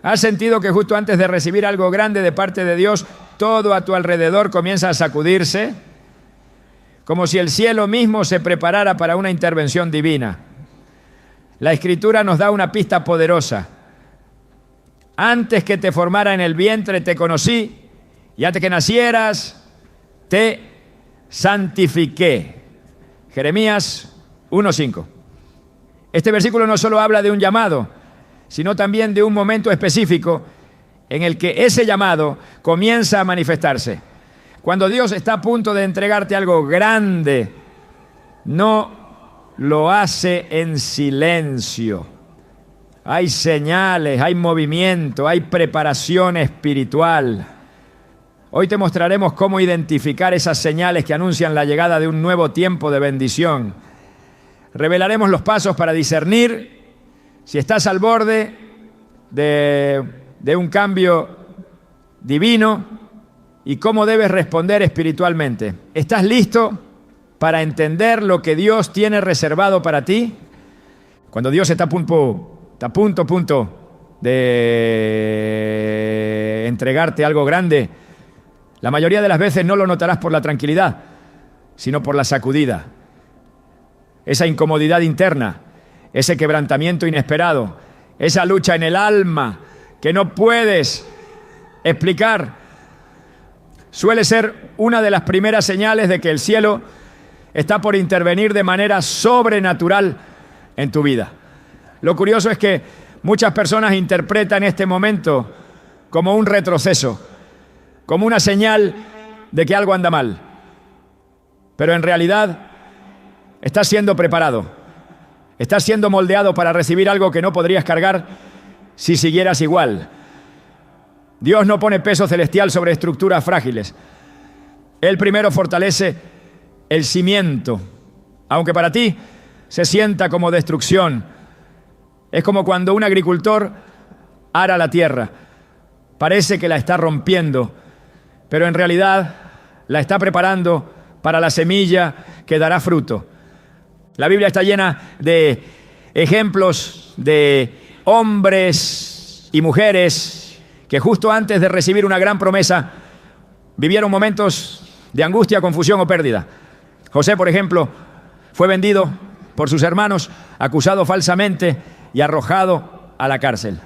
¿Has sentido que justo antes de recibir algo grande de parte de Dios, todo a tu alrededor comienza a sacudirse? Como si el cielo mismo se preparara para una intervención divina. La Escritura nos da una pista poderosa. Antes que te formara en el vientre te conocí, y antes que nacieras te santifiqué. Jeremías 1:5. Este versículo no solo habla de un llamado, sino también de un momento específico en el que ese llamado comienza a manifestarse. Cuando Dios está a punto de entregarte algo grande, no lo hace en silencio. Hay señales, hay movimiento, hay preparación espiritual. Hoy te mostraremos cómo identificar esas señales que anuncian la llegada de un nuevo tiempo de bendición. Revelaremos los pasos para discernir si estás al borde de un cambio divino y cómo debes responder espiritualmente. ¿Estás listo para entender lo que Dios tiene reservado para ti? Cuando Dios está a punto de entregarte algo grande, la mayoría de las veces no lo notarás por la tranquilidad, sino por la sacudida. Esa incomodidad interna, ese quebrantamiento inesperado, esa lucha en el alma que no puedes explicar, suele ser una de las primeras señales de que el cielo está por intervenir de manera sobrenatural en tu vida. Lo curioso es que muchas personas interpretan este momento como un retroceso, como una señal de que algo anda mal. Pero en realidad estás siendo preparado, estás siendo moldeado para recibir algo que no podrías cargar si siguieras igual. Dios no pone peso celestial sobre estructuras frágiles. Él primero fortalece el cimiento, aunque para ti se sienta como destrucción. Es como cuando un agricultor ara la tierra. Parece que la está rompiendo, pero en realidad la está preparando para la semilla que dará fruto. La Biblia está llena de ejemplos de hombres y mujeres que justo antes de recibir una gran promesa vivieron momentos de angustia, confusión o pérdida. José, por ejemplo, fue vendido por sus hermanos, acusado falsamente y arrojado a la cárcel.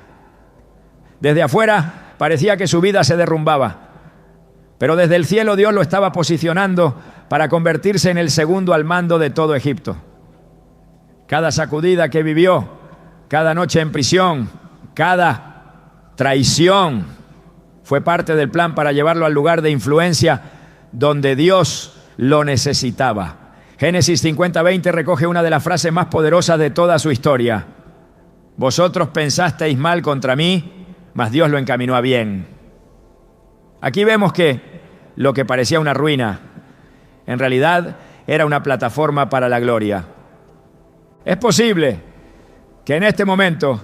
Desde afuera parecía que su vida se derrumbaba, pero desde el cielo Dios lo estaba posicionando para convertirse en el segundo al mando de todo Egipto. Cada sacudida que vivió, cada noche en prisión, cada traición fue parte del plan para llevarlo al lugar de influencia donde Dios lo necesitaba. Génesis 50:20 recoge una de las frases más poderosas de toda su historia. Vosotros pensasteis mal contra mí, mas Dios lo encaminó a bien. Aquí vemos que lo que parecía una ruina, en realidad era una plataforma para la gloria. Es posible que en este momento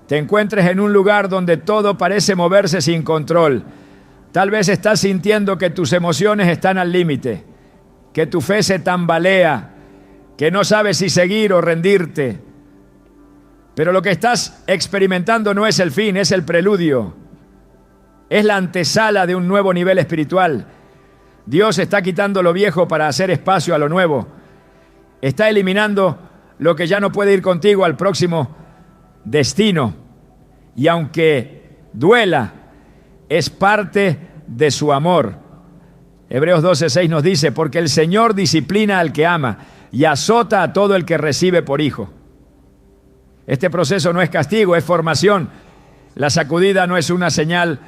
te encuentres en un lugar donde todo parece moverse sin control. Tal vez estás sintiendo que tus emociones están al límite, que tu fe se tambalea, que no sabes si seguir o rendirte. Pero lo que estás experimentando no es el fin, es el preludio. Es la antesala de un nuevo nivel espiritual. Dios está quitando lo viejo para hacer espacio a lo nuevo. Está eliminando lo que ya no puede ir contigo al próximo destino. Y aunque duela, es parte de su amor. Hebreos 12:6 nos dice, porque el Señor disciplina al que ama y azota a todo el que recibe por hijo. Este proceso no es castigo, es formación. La sacudida no es una señal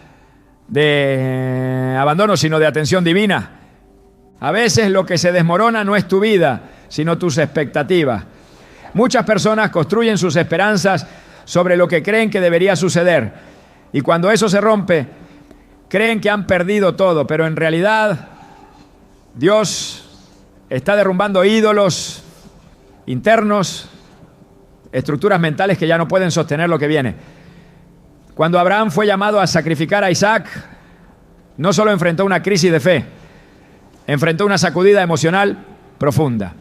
de abandono, sino de atención divina. A veces lo que se desmorona no es tu vida, sino tus expectativas. Muchas personas construyen sus esperanzas sobre lo que creen que debería suceder. Y cuando eso se rompe, creen que han perdido todo, pero en realidad Dios está derrumbando ídolos internos, estructuras mentales que ya no pueden sostener lo que viene. Cuando Abraham fue llamado a sacrificar a Isaac, no solo enfrentó una crisis de fe, enfrentó una sacudida emocional profunda.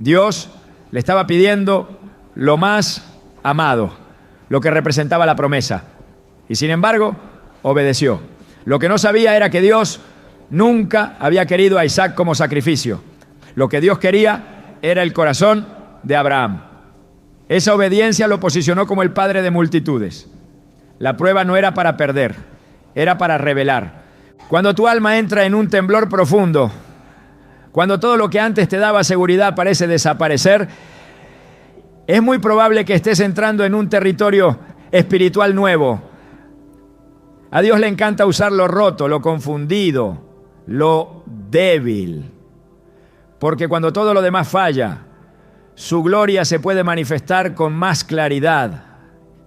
Dios le estaba pidiendo lo más amado, lo que representaba la promesa. Y sin embargo, obedeció. Lo que no sabía era que Dios nunca había querido a Isaac como sacrificio. Lo que Dios quería era el corazón de Abraham. Esa obediencia lo posicionó como el padre de multitudes. La prueba no era para perder, era para revelar. Cuando tu alma entra en un temblor profundo, cuando todo lo que antes te daba seguridad parece desaparecer, es muy probable que estés entrando en un territorio espiritual nuevo. A Dios le encanta usar lo roto, lo confundido, lo débil. Porque cuando todo lo demás falla, su gloria se puede manifestar con más claridad.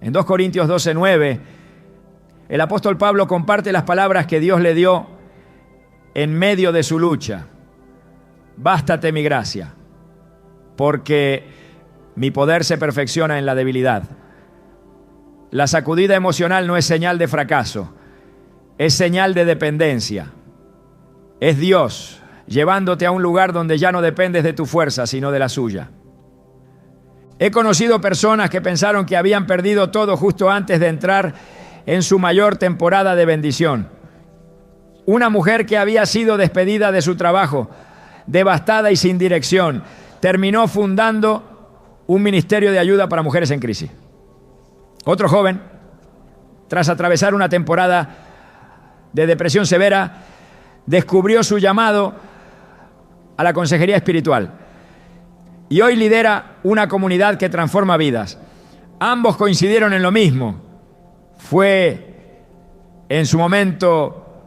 En 2 Corintios 12:9, el apóstol Pablo comparte las palabras que Dios le dio en medio de su lucha. Bástate mi gracia, porque mi poder se perfecciona en la debilidad. La sacudida emocional no es señal de fracaso, es señal de dependencia. Es Dios llevándote a un lugar donde ya no dependes de tu fuerza, sino de la suya. He conocido personas que pensaron que habían perdido todo justo antes de entrar en su mayor temporada de bendición. Una mujer que había sido despedida de su trabajo, devastada y sin dirección, terminó fundando un ministerio de ayuda para mujeres en crisis. Otro joven, tras atravesar una temporada de depresión severa, descubrió su llamado a la consejería espiritual y hoy lidera una comunidad que transforma vidas. Ambos coincidieron en lo mismo. Fue en su momento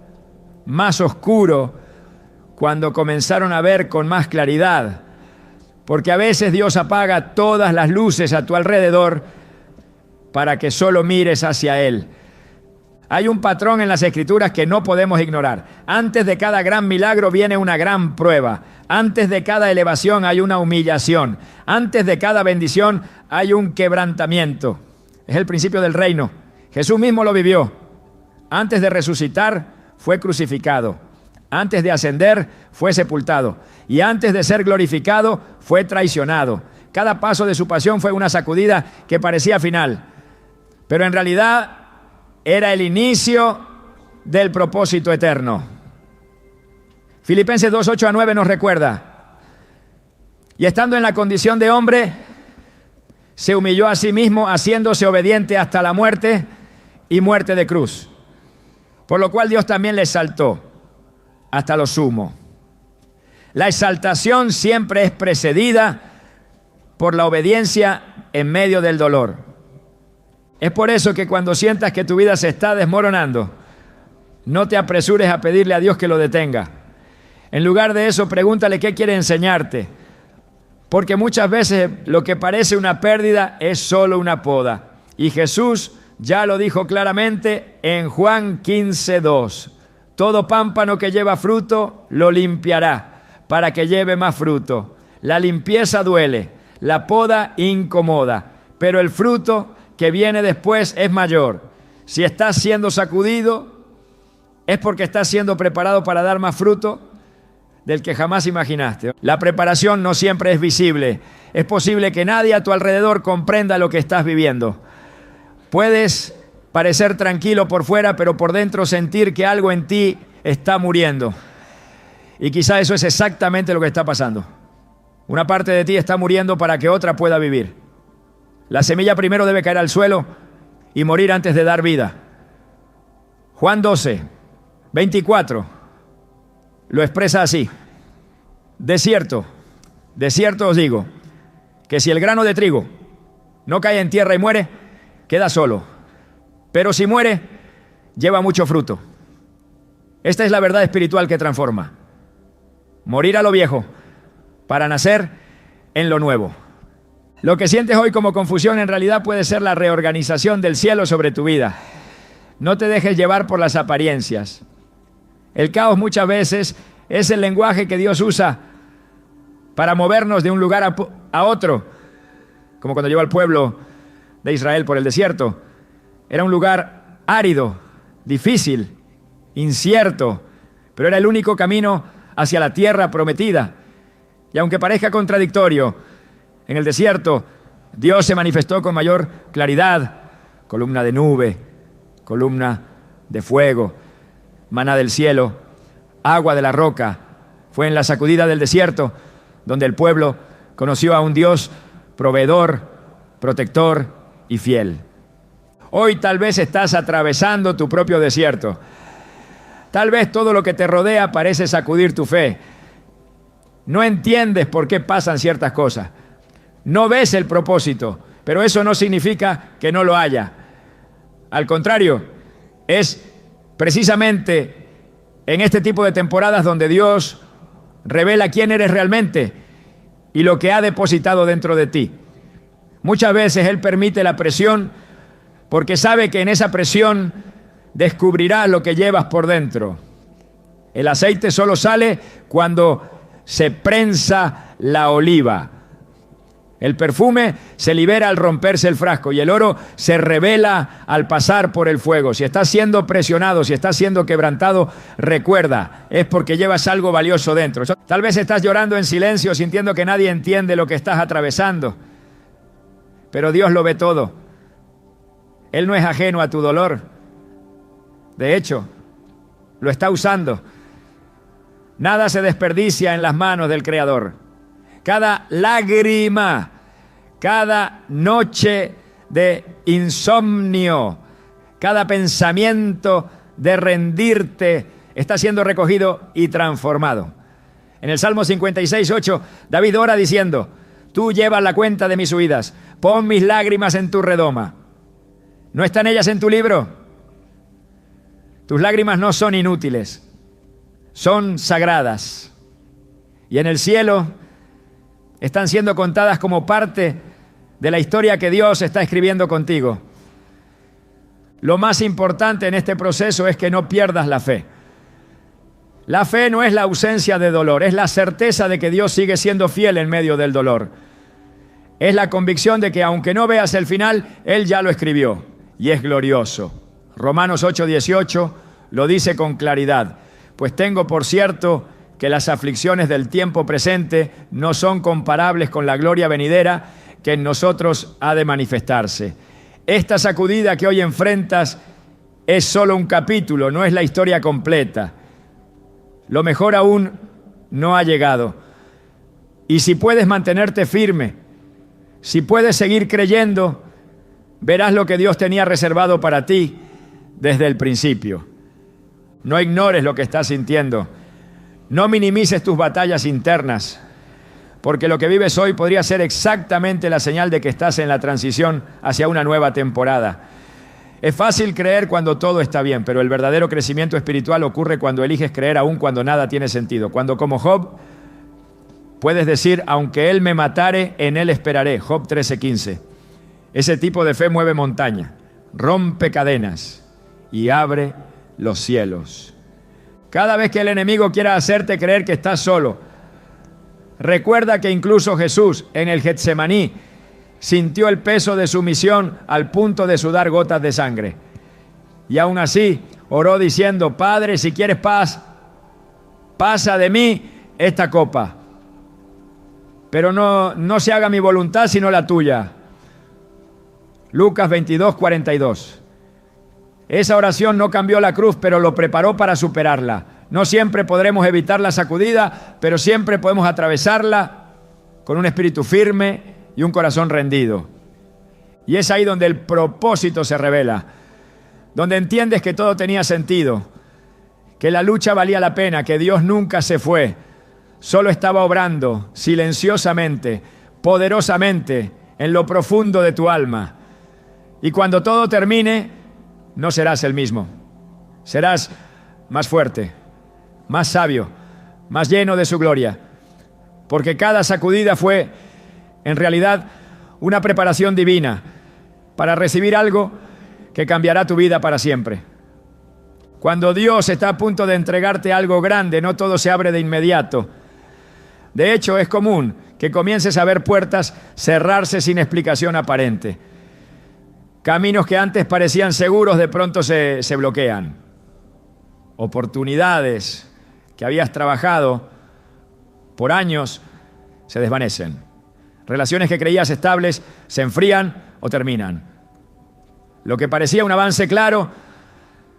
más oscuro cuando comenzaron a ver con más claridad, porque a veces Dios apaga todas las luces a tu alrededor para que solo mires hacia Él. Hay un patrón en las Escrituras que no podemos ignorar. Antes de cada gran milagro viene una gran prueba. Antes de cada elevación hay una humillación. Antes de cada bendición hay un quebrantamiento. Es el principio del reino. Jesús mismo lo vivió. Antes de resucitar fue crucificado. Antes de ascender fue sepultado. Y antes de ser glorificado fue traicionado. Cada paso de su pasión fue una sacudida que parecía final. Pero en realidad era el inicio del propósito eterno. Filipenses 2:8-9 nos recuerda: y estando en la condición de hombre, se humilló a sí mismo, haciéndose obediente hasta la muerte y muerte de cruz. Por lo cual Dios también le exaltó hasta lo sumo. La exaltación siempre es precedida por la obediencia en medio del dolor. Es por eso que cuando sientas que tu vida se está desmoronando, no te apresures a pedirle a Dios que lo detenga. En lugar de eso, pregúntale qué quiere enseñarte. Porque muchas veces lo que parece una pérdida es solo una poda. Y Jesús ya lo dijo claramente en Juan 15:2. Todo pámpano que lleva fruto lo limpiará para que lleve más fruto. La limpieza duele, la poda incomoda, pero el fruto que viene después es mayor. Si estás siendo sacudido, es porque estás siendo preparado para dar más fruto del que jamás imaginaste. La preparación no siempre es visible. Es posible que nadie a tu alrededor comprenda lo que estás viviendo. Puedes parecer tranquilo por fuera, pero por dentro sentir que algo en ti está muriendo. Y quizá eso es exactamente lo que está pasando. Una parte de ti está muriendo para que otra pueda vivir. La semilla primero debe caer al suelo y morir antes de dar vida. Juan 12:24 lo expresa así: de cierto os digo, que si el grano de trigo no cae en tierra y muere, queda solo. Pero si muere, lleva mucho fruto. Esta es la verdad espiritual que transforma. Morir a lo viejo para nacer en lo nuevo. Lo que sientes hoy como confusión en realidad puede ser la reorganización del cielo sobre tu vida. No te dejes llevar por las apariencias. El caos muchas veces es el lenguaje que Dios usa para movernos de un lugar a otro. Como cuando llevó al pueblo de Israel por el desierto. Era un lugar árido, difícil, incierto, pero era el único camino hacia la tierra prometida. Y aunque parezca contradictorio, en el desierto Dios se manifestó con mayor claridad: columna de nube, columna de fuego, maná del cielo, agua de la roca. Fue en la sacudida del desierto donde el pueblo conoció a un Dios proveedor, protector y fiel. Hoy tal vez estás atravesando tu propio desierto. Tal vez todo lo que te rodea parece sacudir tu fe. No entiendes por qué pasan ciertas cosas. No ves el propósito, pero eso no significa que no lo haya. Al contrario, es precisamente en este tipo de temporadas donde Dios revela quién eres realmente y lo que ha depositado dentro de ti. Muchas veces Él permite la presión porque sabe que en esa presión descubrirás lo que llevas por dentro. El aceite solo sale cuando se prensa la oliva. El perfume se libera al romperse el frasco y el oro se revela al pasar por el fuego. Si estás siendo presionado, si estás siendo quebrantado, recuerda, es porque llevas algo valioso dentro. Tal vez estás llorando en silencio, sintiendo que nadie entiende lo que estás atravesando, pero Dios lo ve todo. Él no es ajeno a tu dolor. De hecho, lo está usando. Nada se desperdicia en las manos del Creador. Cada lágrima, cada noche de insomnio, cada pensamiento de rendirte está siendo recogido y transformado. En el Salmo 56:8, David ora diciendo: tú llevas la cuenta de mis huidas, pon mis lágrimas en tu redoma. ¿No están ellas en tu libro? Tus lágrimas no son inútiles, son sagradas. Y en el cielo están siendo contadas como parte de la historia que Dios está escribiendo contigo. Lo más importante en este proceso es que no pierdas la fe. La fe no es la ausencia de dolor, es la certeza de que Dios sigue siendo fiel en medio del dolor. Es la convicción de que aunque no veas el final, Él ya lo escribió y es glorioso. Romanos 8:18 lo dice con claridad: pues tengo por cierto que las aflicciones del tiempo presente no son comparables con la gloria venidera que en nosotros ha de manifestarse. Esta sacudida que hoy enfrentas es solo un capítulo, no es la historia completa. Lo mejor aún no ha llegado. Y si puedes mantenerte firme, si puedes seguir creyendo, verás lo que Dios tenía reservado para ti desde el principio. No ignores lo que estás sintiendo. No minimices tus batallas internas, porque lo que vives hoy podría ser exactamente la señal de que estás en la transición hacia una nueva temporada. Es fácil creer cuando todo está bien, pero el verdadero crecimiento espiritual ocurre cuando eliges creer aún cuando nada tiene sentido. Cuando, como Job, puedes decir: aunque él me matare, en él esperaré. Job 13:15. Ese tipo de fe mueve montaña, rompe cadenas y abre los cielos. Cada vez que el enemigo quiera hacerte creer que estás solo, recuerda que incluso Jesús en el Getsemaní sintió el peso de su misión al punto de sudar gotas de sangre. Y aún así oró diciendo: Padre, si quieres paz, pasa de mí esta copa. Pero no se haga mi voluntad sino la tuya. Lucas 22:42. Esa oración no cambió la cruz, pero lo preparó para superarla. No siempre podremos evitar la sacudida, pero siempre podemos atravesarla con un espíritu firme y un corazón rendido. Y es ahí donde el propósito se revela, donde entiendes que todo tenía sentido, que la lucha valía la pena, que Dios nunca se fue, solo estaba obrando silenciosamente, poderosamente, en lo profundo de tu alma. Y cuando todo termine, no serás el mismo. Serás más fuerte, más sabio, más lleno de su gloria. Porque cada sacudida fue, en realidad, una preparación divina para recibir algo que cambiará tu vida para siempre. Cuando Dios está a punto de entregarte algo grande, no todo se abre de inmediato. De hecho, es común que comiences a ver puertas cerrarse sin explicación aparente. Caminos que antes parecían seguros de pronto se bloquean. Oportunidades que habías trabajado por años se desvanecen. Relaciones que creías estables se enfrían o terminan. Lo que parecía un avance claro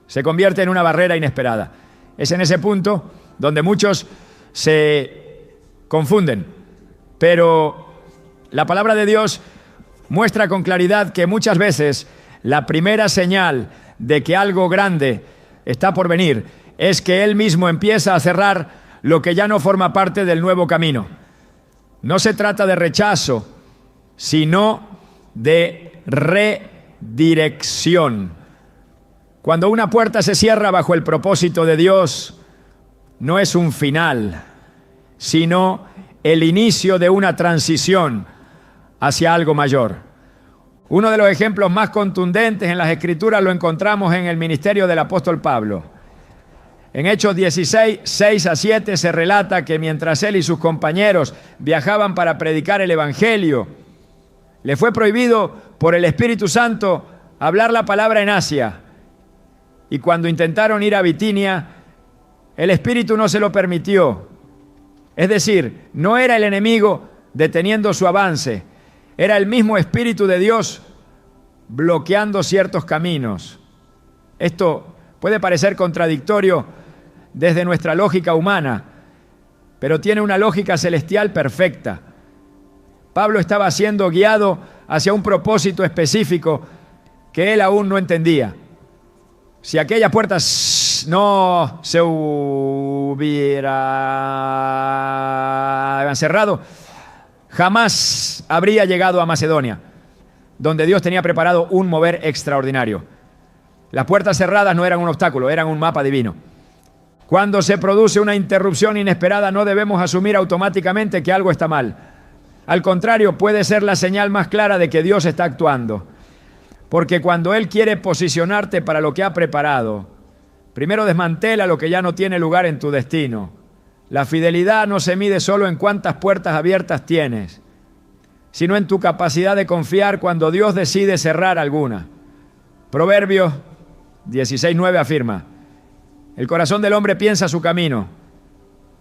Se convierte en una barrera inesperada. Es en ese punto donde muchos se confunden. Pero la palabra de Dios muestra con claridad que muchas veces la primera señal de que algo grande está por venir es que Él mismo empieza a cerrar lo que ya no forma parte del nuevo camino. No se trata de rechazo, sino de redirección. Cuando una puerta se cierra bajo el propósito de Dios, no es un final, sino el inicio de una transición hacia algo mayor. Uno de los ejemplos más contundentes en las Escrituras lo encontramos en el ministerio del apóstol Pablo. En Hechos 16, 6-7 se relata que mientras él y sus compañeros viajaban para predicar el Evangelio, le fue prohibido por el Espíritu Santo hablar la palabra en Asia. Y cuando intentaron ir a Bitinia, el Espíritu no se lo permitió. Es decir, no era el enemigo deteniendo su avance, era el mismo Espíritu de Dios bloqueando ciertos caminos. Esto puede parecer contradictorio desde nuestra lógica humana, pero tiene una lógica celestial perfecta. Pablo estaba siendo guiado hacia un propósito específico que él aún no entendía. Si aquellas puertas no se hubieran cerrado, jamás habría llegado a Macedonia, donde Dios tenía preparado un mover extraordinario. Las puertas cerradas no eran un obstáculo, eran un mapa divino. Cuando se produce una interrupción inesperada, no debemos asumir automáticamente que algo está mal. Al contrario, puede ser la señal más clara de que Dios está actuando. Porque cuando Él quiere posicionarte para lo que ha preparado, primero desmantela lo que ya no tiene lugar en tu destino. La fidelidad no se mide solo en cuántas puertas abiertas tienes, sino en tu capacidad de confiar cuando Dios decide cerrar alguna. Proverbios 16:9 afirma: el corazón del hombre piensa su camino,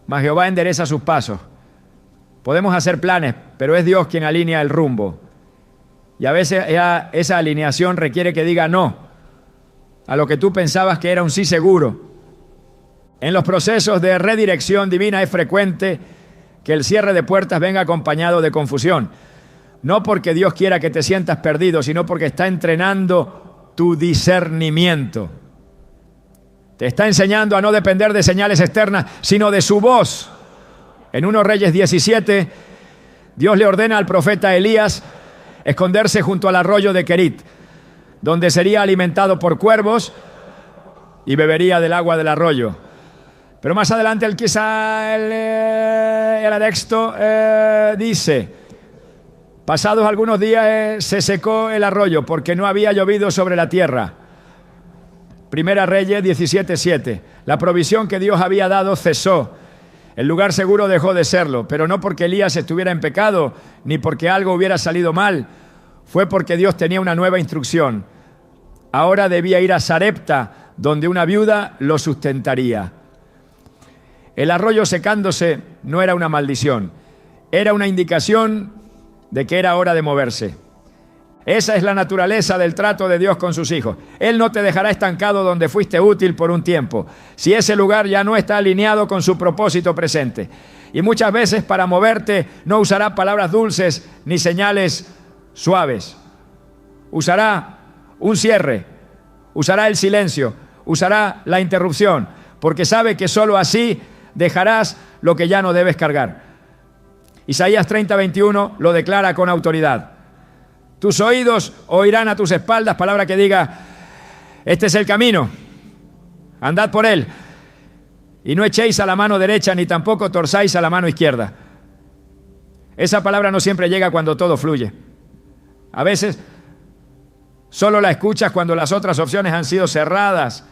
mas Jehová endereza sus pasos. Podemos hacer planes, pero es Dios quien alinea el rumbo. Y a veces esa alineación requiere que diga no a lo que tú pensabas que era un sí seguro. En los procesos de redirección divina es frecuente que el cierre de puertas venga acompañado de confusión. No porque Dios quiera que te sientas perdido, sino porque está entrenando tu discernimiento. Te está enseñando a no depender de señales externas, sino de su voz. En 1 Reyes 17, Dios le ordena al profeta Elías esconderse junto al arroyo de Querit, donde sería alimentado por cuervos y bebería del agua del arroyo. Pero más adelante el texto dice: pasados algunos días se secó el arroyo porque no había llovido sobre la tierra. Primera Reyes 17:7. La provisión que Dios había dado cesó. El lugar seguro dejó de serlo, pero no porque Elías estuviera en pecado, ni porque algo hubiera salido mal. Fue porque Dios tenía una nueva instrucción. Ahora debía ir a Sarepta, donde una viuda lo sustentaría. El arroyo secándose no era una maldición, era una indicación de que era hora de moverse. Esa es la naturaleza del trato de Dios con sus hijos. Él no te dejará estancado donde fuiste útil por un tiempo, si ese lugar ya no está alineado con su propósito presente. Y muchas veces para moverte no usará palabras dulces ni señales suaves. Usará un cierre, usará el silencio, usará la interrupción, porque sabe que solo así dejarás lo que ya no debes cargar. Isaías 30:21 lo declara con autoridad. Tus oídos oirán a tus espaldas palabra que diga: este es el camino, andad por él, y no echéis a la mano derecha ni tampoco torzáis a la mano izquierda. Esa palabra no siempre llega cuando todo fluye. A veces solo la escuchas cuando las otras opciones han sido cerradas.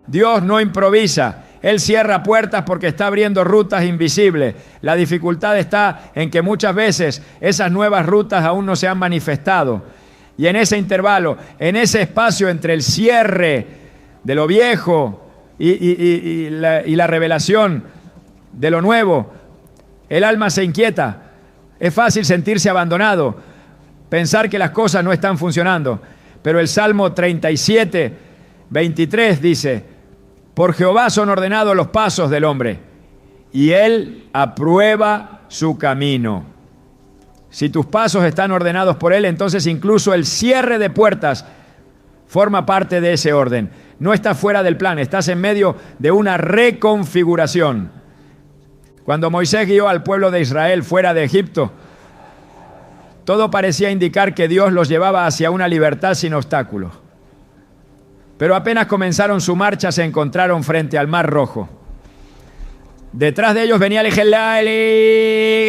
Dios no improvisa. Él cierra puertas porque está abriendo rutas invisibles. La dificultad está en que muchas veces esas nuevas rutas aún no se han manifestado. Y en ese intervalo, en ese espacio entre el cierre de lo viejo y la revelación de lo nuevo, el alma se inquieta. Es fácil sentirse abandonado, pensar que las cosas no están funcionando. Pero el Salmo 37 23 dice: por Jehová son ordenados los pasos del hombre, y él aprueba su camino. Si tus pasos están ordenados por él, entonces incluso el cierre de puertas forma parte de ese orden. No estás fuera del plan, estás en medio de una reconfiguración. Cuando Moisés guió al pueblo de Israel fuera de Egipto, todo parecía indicar que Dios los llevaba hacia una libertad sin obstáculos. Pero apenas comenzaron su marcha, se encontraron frente al Mar Rojo. Detrás de ellos venía el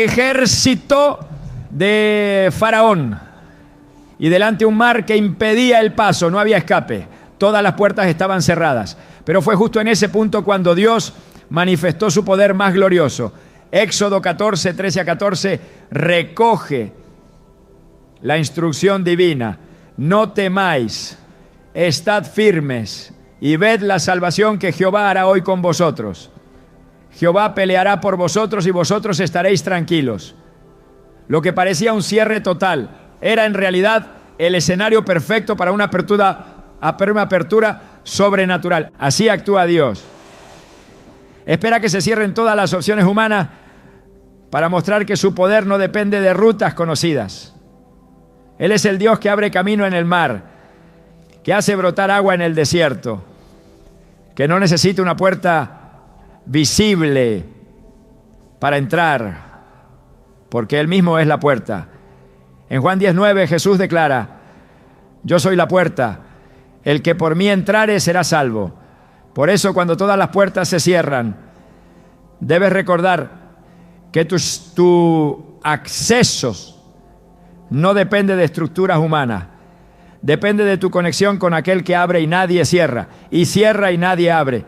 ejército de Faraón, y delante un mar que impedía el paso, no había escape, todas las puertas estaban cerradas. Pero fue justo en ese punto cuando Dios manifestó su poder más glorioso. Éxodo 14, 13 a 14 recoge la instrucción divina: no temáis, estad firmes y ved la salvación que Jehová hará hoy con vosotros. Jehová peleará por vosotros y vosotros estaréis tranquilos. Lo que parecía un cierre total era en realidad el escenario perfecto para una apertura sobrenatural. Así actúa Dios. Espera que se cierren todas las opciones humanas para mostrar que su poder no depende de rutas conocidas. Él es el Dios que abre camino en el mar, que hace brotar agua en el desierto, que no necesita una puerta visible para entrar, porque Él mismo es la puerta. En Juan 19 Jesús declara: yo soy la puerta, el que por mí entrare será salvo. Por eso, cuando todas las puertas se cierran, debes recordar que tu acceso no depende de estructuras humanas, depende de tu conexión con aquel que abre y nadie cierra, y cierra y nadie abre.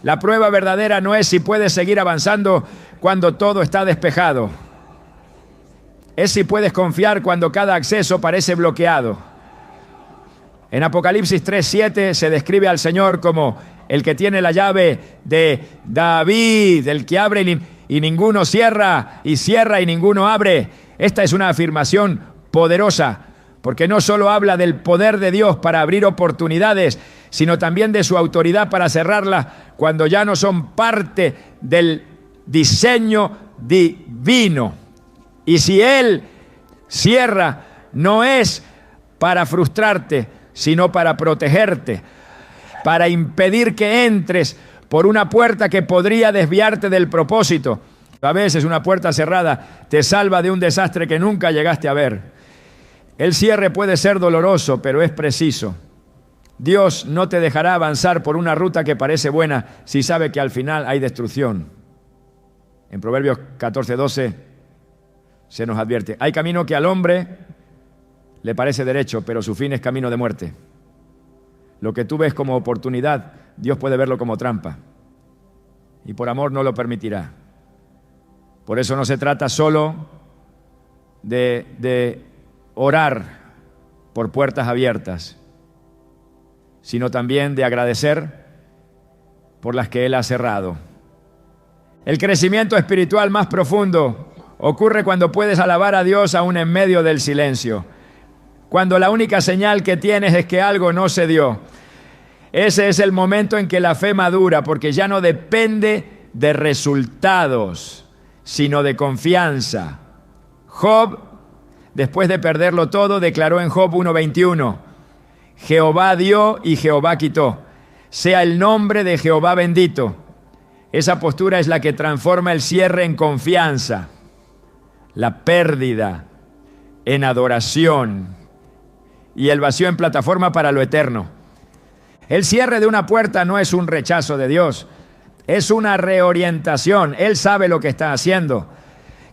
La prueba verdadera no es si puedes seguir avanzando cuando todo está despejado. Es si puedes confiar cuando cada acceso parece bloqueado. En Apocalipsis 3:7 se describe al Señor como el que tiene la llave de David, el que abre y ninguno cierra, y cierra y ninguno abre. Esta es una afirmación poderosa, porque no solo habla del poder de Dios para abrir oportunidades, sino también de su autoridad para cerrarlas cuando ya no son parte del diseño divino. Y si Él cierra, no es para frustrarte, sino para protegerte, para impedir que entres por una puerta que podría desviarte del propósito. A veces una puerta cerrada te salva de un desastre que nunca llegaste a ver. El cierre puede ser doloroso, pero es preciso. Dios no te dejará avanzar por una ruta que parece buena si sabe que al final hay destrucción. En Proverbios 14:12 se nos advierte: hay camino que al hombre le parece derecho, pero su fin es camino de muerte. Lo que tú ves como oportunidad, Dios puede verlo como trampa, y por amor no lo permitirá. Por eso no se trata solo de orar por puertas abiertas, sino también de agradecer por las que Él ha cerrado. El crecimiento espiritual más profundo ocurre cuando puedes alabar a Dios aún en medio del silencio, cuando la única señal que tienes es que algo no se dio. Ese es el momento en que la fe madura, porque ya no depende de resultados, sino de confianza. Job, después de perderlo todo, declaró en Job 1:21: Jehová dio y Jehová quitó, sea el nombre de Jehová bendito. Esa postura es la que transforma el cierre en confianza, la pérdida en adoración y el vacío en plataforma para lo eterno. El cierre de una puerta no es un rechazo de Dios, es una reorientación. Él sabe lo que está haciendo.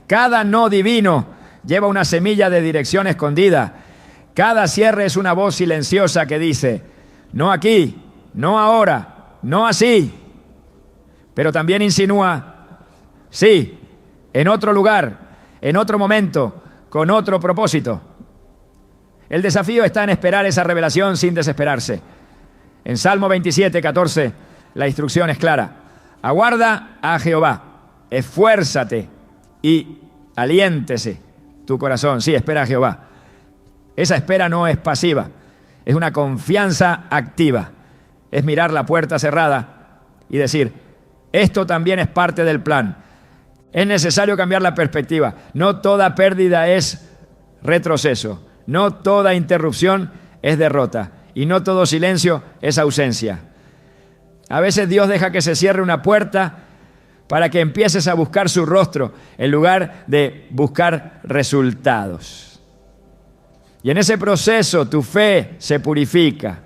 Cada no divino lleva una semilla de dirección escondida. Cada cierre es una voz silenciosa que dice: no aquí, no ahora, no así. Pero también insinúa: sí, en otro lugar, en otro momento, con otro propósito. El desafío está en esperar esa revelación sin desesperarse. En Salmo 27:14, la instrucción es clara: aguarda a Jehová, esfuérzate y aliéntese tu corazón. Sí, espera a Jehová. Esa espera no es pasiva, Es una confianza activa. Es mirar la puerta cerrada y decir, esto también es parte del plan. Es necesario cambiar la perspectiva. No toda pérdida es retroceso. No toda interrupción es derrota. Y no todo silencio es ausencia. A veces Dios deja que se cierre una puerta para que empieces a buscar su rostro en lugar de buscar resultados. Y en ese proceso tu fe se purifica.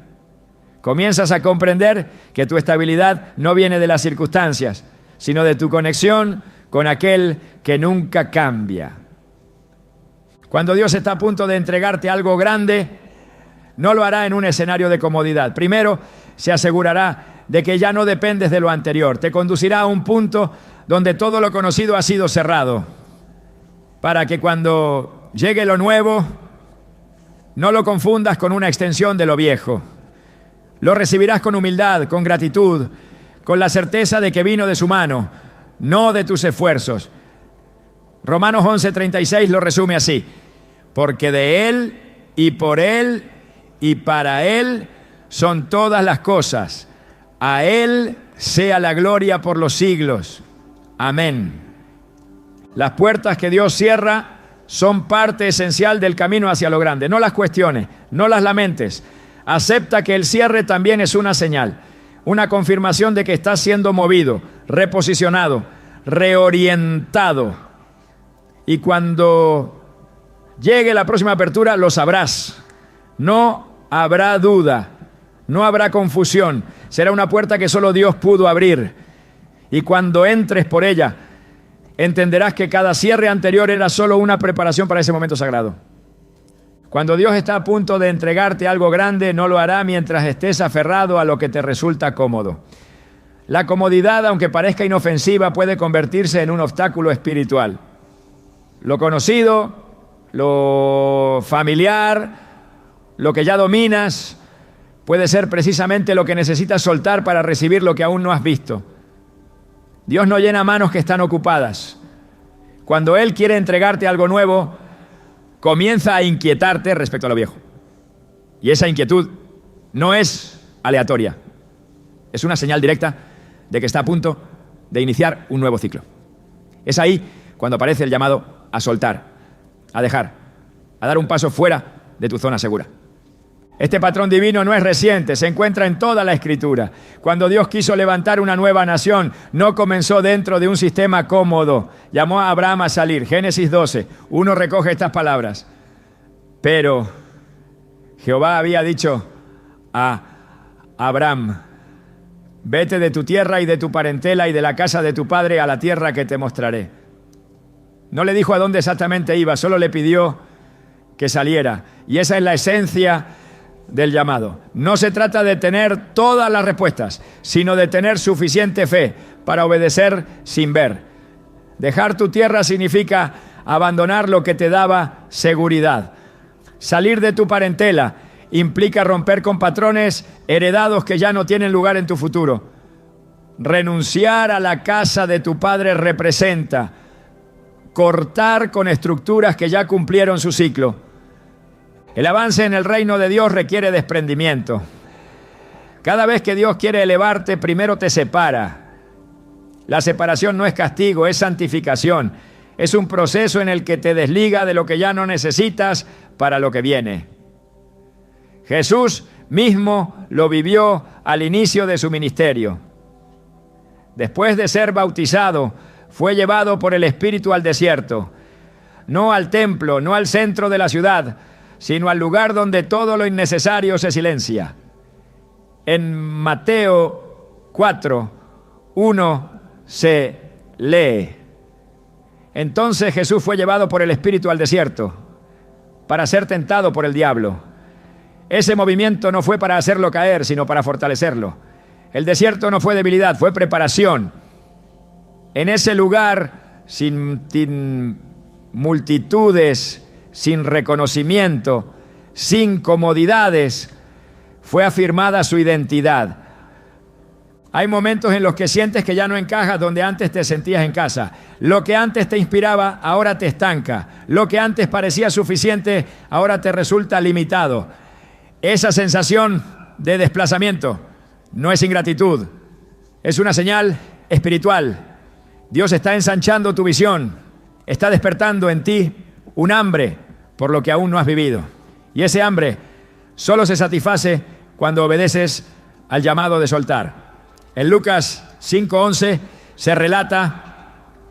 Comienzas a comprender que tu estabilidad no viene de las circunstancias, sino de tu conexión con aquel que nunca cambia. Cuando Dios está a punto de entregarte algo grande, no lo hará en un escenario de comodidad. Primero, se asegurará de que ya no dependes de lo anterior. Te conducirá a un punto donde todo lo conocido ha sido cerrado, para que cuando llegue lo nuevo, no lo confundas con una extensión de lo viejo. Lo recibirás con humildad, con gratitud, con la certeza de que vino de su mano, no de tus esfuerzos. Romanos 11:36 lo resume así: porque de Él y por Él y para Él son todas las cosas. A Él sea la gloria por los siglos. Amén. Las puertas que Dios cierra son parte esencial del camino hacia lo grande. No las cuestiones, no las lamentes. Acepta que el cierre también es una señal, una confirmación de que estás siendo movido, reposicionado, reorientado. Y cuando llegue la próxima apertura, lo sabrás. No habrá duda, no habrá confusión. Será una puerta que solo Dios pudo abrir. Y cuando entres por ella, entenderás que cada cierre anterior era solo una preparación para ese momento sagrado. Cuando Dios está a punto de entregarte algo grande, no lo hará mientras estés aferrado a lo que te resulta cómodo. La comodidad, aunque parezca inofensiva, puede convertirse en un obstáculo espiritual. Lo conocido, lo familiar, lo que ya dominas, puede ser precisamente lo que necesitas soltar para recibir lo que aún no has visto. Dios no llena manos que están ocupadas. Cuando Él quiere entregarte algo nuevo, comienza a inquietarte respecto a lo viejo. Y esa inquietud no es aleatoria. Es una señal directa de que está a punto de iniciar un nuevo ciclo. Es ahí cuando aparece el llamado a soltar, a dejar, a dar un paso fuera de tu zona segura. Este patrón divino no es reciente, se encuentra en toda la Escritura. Cuando Dios quiso levantar una nueva nación, no comenzó dentro de un sistema cómodo. Llamó a Abraham a salir. Génesis 12. Uno recoge estas palabras. Pero Jehová había dicho a Abraham: vete de tu tierra y de tu parentela y de la casa de tu padre a la tierra que te mostraré. No le dijo a dónde exactamente iba, solo le pidió que saliera. Y esa es la esencia del llamado. No se trata de tener todas las respuestas, sino de tener suficiente fe para obedecer sin ver. Dejar tu tierra significa abandonar lo que te daba seguridad. Salir de tu parentela implica romper con patrones heredados que ya no tienen lugar en tu futuro. Renunciar a la casa de tu padre representa cortar con estructuras que ya cumplieron su ciclo. El avance en el reino de Dios requiere desprendimiento. Cada vez que Dios quiere elevarte, primero te separa. La separación no es castigo, es santificación. Es un proceso en el que te desliga de lo que ya no necesitas para lo que viene. Jesús mismo lo vivió al inicio de su ministerio. Después de ser bautizado, fue llevado por el Espíritu al desierto. No al templo, no al centro de la ciudad, sino al lugar donde todo lo innecesario se silencia. En Mateo 4:1 se lee: entonces Jesús fue llevado por el Espíritu al desierto para ser tentado por el diablo. Ese movimiento no fue para hacerlo caer, sino para fortalecerlo. El desierto no fue debilidad, fue preparación. En ese lugar, sin multitudes, sin reconocimiento, sin comodidades, fue afirmada su identidad. Hay momentos en los que sientes que ya no encajas donde antes te sentías en casa. Lo que antes te inspiraba, ahora te estanca. Lo que antes parecía suficiente, ahora te resulta limitado. Esa sensación de desplazamiento no es ingratitud, es una señal espiritual. Dios está ensanchando tu visión, está despertando en ti un hambre por lo que aún no has vivido. Y ese hambre solo se satisface cuando obedeces al llamado de soltar. En Lucas 5:11 se relata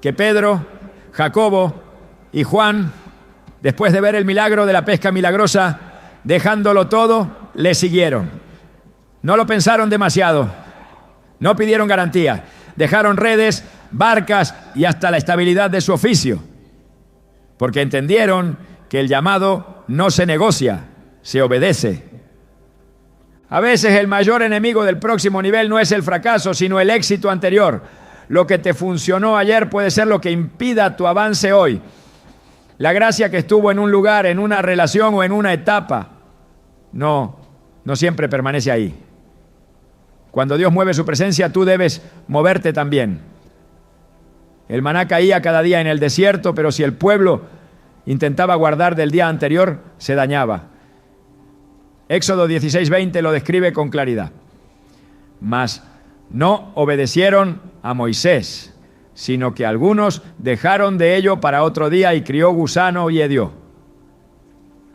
que Pedro, Jacobo y Juan, después de ver el milagro de la pesca milagrosa, dejándolo todo, le siguieron. No lo pensaron demasiado, no pidieron garantía, dejaron redes, barcas y hasta la estabilidad de su oficio, porque entendieron que el llamado no se negocia, se obedece. A veces el mayor enemigo del próximo nivel no es el fracaso, sino el éxito anterior. Lo que te funcionó ayer puede ser lo que impida tu avance hoy. La gracia que estuvo en un lugar, en una relación o en una etapa, no siempre permanece ahí. Cuando Dios mueve su presencia, tú debes moverte también. El maná caía cada día en el desierto, pero si el pueblo intentaba guardar del día anterior, se dañaba. Éxodo 16:20 lo describe con claridad. Mas no obedecieron a Moisés, sino que algunos dejaron de ello para otro día y crió gusano y hedió.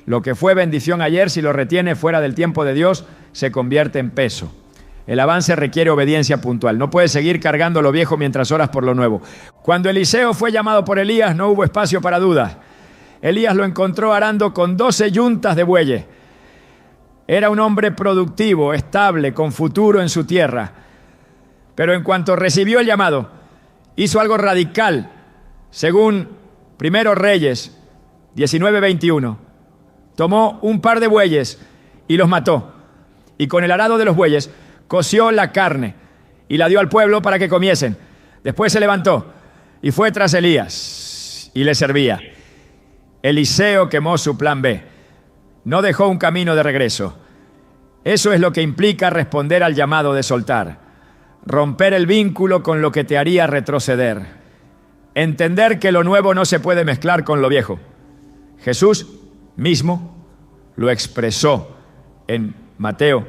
Lo que fue bendición ayer, si lo retiene fuera del tiempo de Dios, se convierte en peso. El avance requiere obediencia puntual. No puedes seguir cargando lo viejo mientras oras por lo nuevo. Cuando Eliseo fue llamado por Elías, no hubo espacio para dudas. Elías lo encontró arando con 12 yuntas de bueyes. Era un hombre productivo, estable, con futuro en su tierra. Pero en cuanto recibió el llamado, hizo algo radical. Según Primero Reyes 19:21, tomó un par de bueyes y los mató. Y con el arado de los bueyes coció la carne y la dio al pueblo para que comiesen. Después se levantó y fue tras Elías y le servía. Eliseo quemó su plan B. No dejó un camino de regreso. Eso es lo que implica responder al llamado de soltar. Romper el vínculo con lo que te haría retroceder. Entender que lo nuevo no se puede mezclar con lo viejo. Jesús mismo lo expresó en Mateo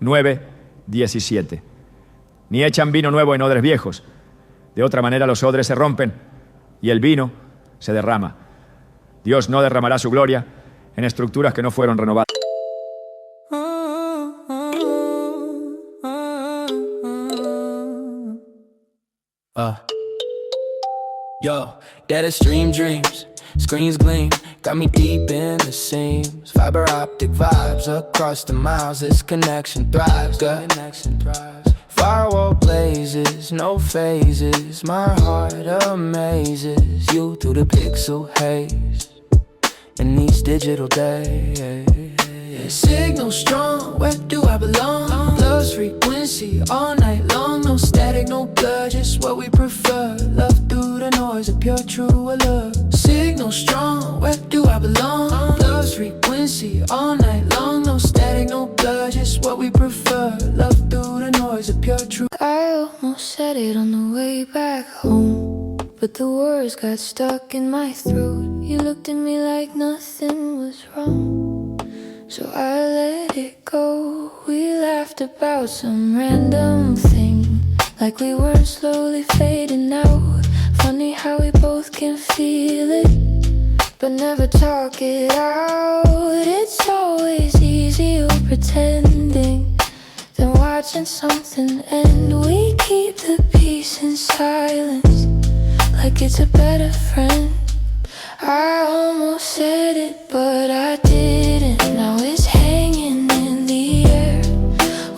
9:17. Ni echan vino nuevo en odres viejos. De otra manera los odres se rompen y el vino se derrama. Dios no derramará su gloria en estructuras que no fueron renovadas. Yo, that is stream dreams, screens gleam, got me deep in the seams. Fiber optic vibes across the miles, this connection thrives, good connection thrives. Firewall blazes, no phases, my heart amazes you through the pixel haze in these digital days. Signal strong, where do I belong? Love's frequency all night long, no static, no blur, just what we prefer. Love through the noise of pure true love. Signal strong, where do I belong? Love's frequency all night long, no static, no blur, just what we prefer. Love through the noise of pure true. I almost said it on the way back home, but the words got stuck in my throat. You looked at me like nothing was wrong, so I let it go. We laughed about some random thing, like we weren't slowly fading out. Funny how we both can feel it, but never talk it out. It's always easier pretending than watching something end. We keep the peace in silence, like it's a better friend. I almost said it, but I didn't. Now it's hanging in the air.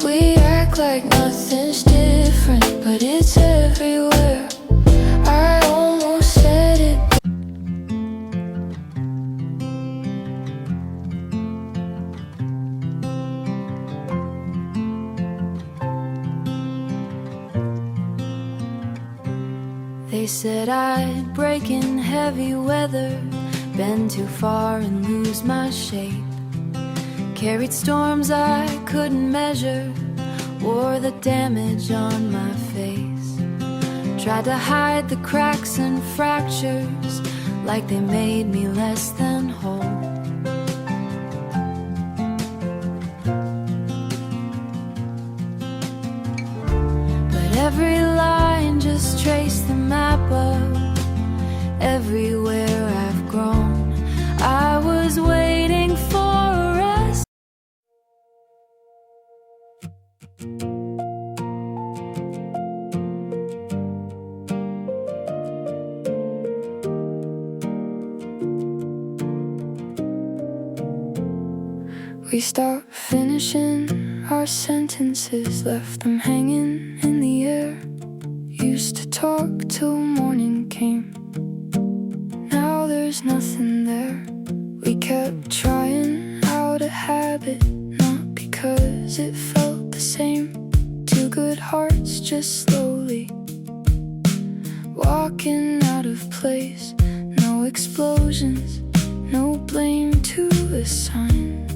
We act like nothing's different, but it's everywhere. I almost said it. They said I'd break in heavy weather, bend too far and lose my shape. Carried storms I couldn't measure, wore the damage on my face. Tried to hide the cracks and fractures, like they made me less than whole. Every line just trace the map of everywhere I've grown. I was waiting for a rest. We stopped finishing our sentences, left them hanging in the air. Used to talk till morning came, now there's nothing there. We kept trying out a habit, not because it felt the same. Two good hearts just slowly walking out of place. No explosions, no blame to assign,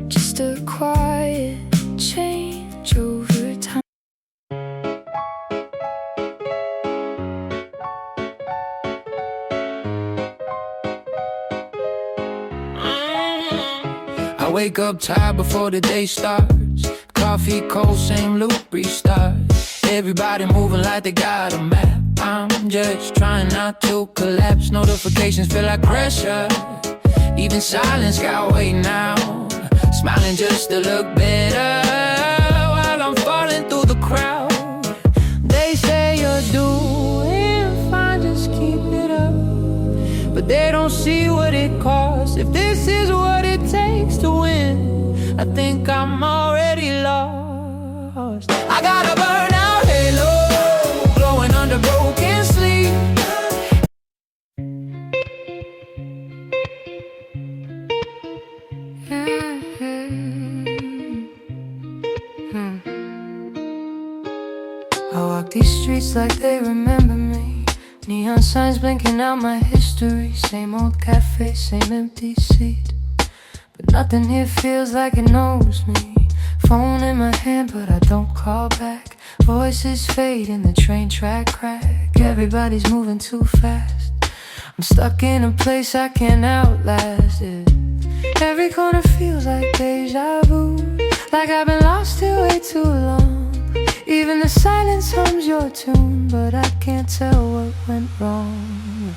just a quiet change over time. I wake up tired before the day starts. Coffee cold, same loop, restart. Everybody moving like they got a map. I'm just trying not to collapse. Notifications feel like pressure. Even silence got weight now. Smiling just to look better while I'm falling through the crowd. They say you're doing fine, just keep it up. But they don't see what it costs. If this is what it takes to win, I think I'm already lost. I got a burnout halo glowing under broken sleep. I walk these streets like they remember me. Neon signs blinking out my history. Same old cafe, same empty seat, but nothing here feels like it knows me. Phone in my hand but I don't call back. Voices fade in the train track crack. Everybody's moving too fast. I'm stuck in a place I can't outlast it. Every corner feels like deja vu, like I've been lost here way too long. Even the silence hums your tune, but I can't tell what went wrong.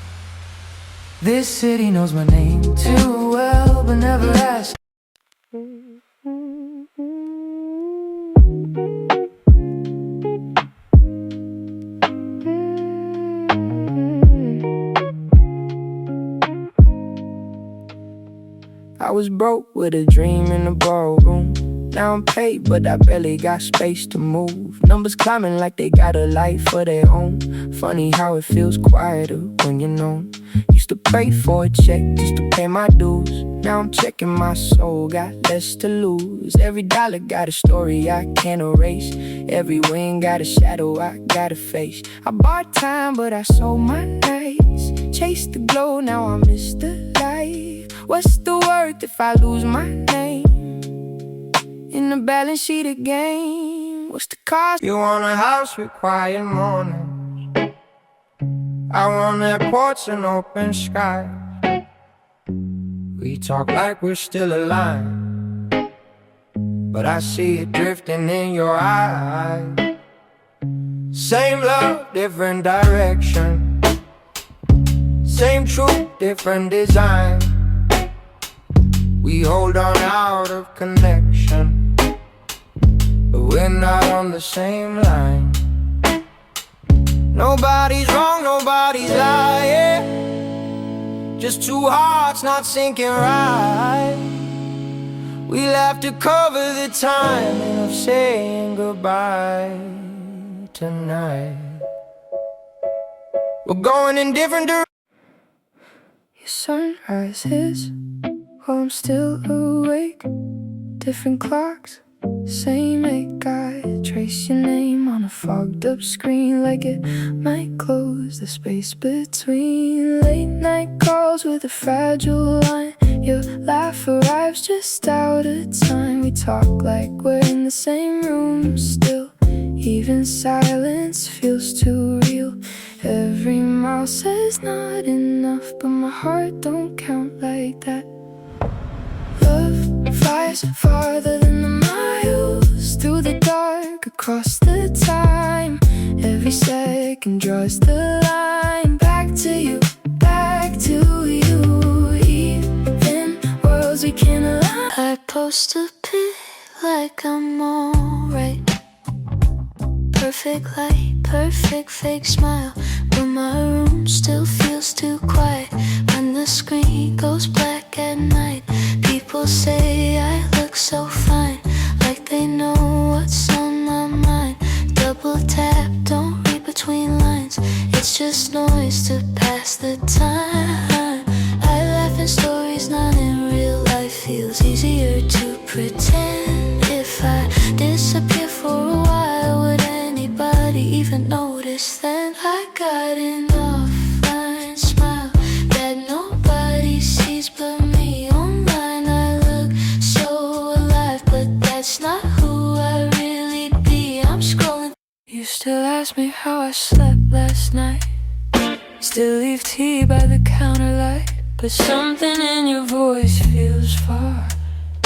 This city knows my name too well, but never asked. I was broke with a dream in the ballroom. Now I'm paid, but I barely got space to move. Numbers climbing like they got a life of their own. Funny how it feels quieter when you're known. Used to pray for a check just to pay my dues. Now I'm checking my soul, got less to lose. Every dollar got a story I can't erase. Every win got a shadow I gotta face. I bought time, but I sold my nights. Chased the glow, now I miss the light. What's the worth if I lose my name in the balance sheet again? What's the cost? You want a house with quiet mornings. I want airports and open sky. We talk like we're still alive, but I see it drifting in your eyes. Same love, different direction. Same truth, different design. We hold on out of connection, but we're not on the same line. Nobody's wrong, nobody's lying. Just two hearts not syncing right. We'll have to cover the timing of saying goodbye tonight. We're going in different directions. Your sunrise hits while I'm still awake. Different clocks, same ache. I trace your name on a fogged up screen, like it might close the space between. Late night calls with a fragile line. Your laugh arrives just out of time. We talk like we're in the same room still. Even silence feels too real. Every mile says not enough, but my heart don't count like that. Love flies farther than the miles Lost through the dark, across the time. Every second draws the line. Back to you, back to you. Even worlds we can't align. I post a pic like I'm alright. Perfect light, perfect fake smile. But my room still feels too quiet when the screen goes black at night. People say I look so fine, like they know what's on my mind. Double tap, don't read between lines. It's just noise to pass the time. I laugh in stories, not in real life. Feels easier to pretend. If I disappear for a while, would anybody even notice then? I got an offline smile that nobody sees but me. Online I look so alive, but that's not who I really be. I'm scrolling. You still ask me how I slept last night. Still leave tea by the counter light. But something in your voice feels far,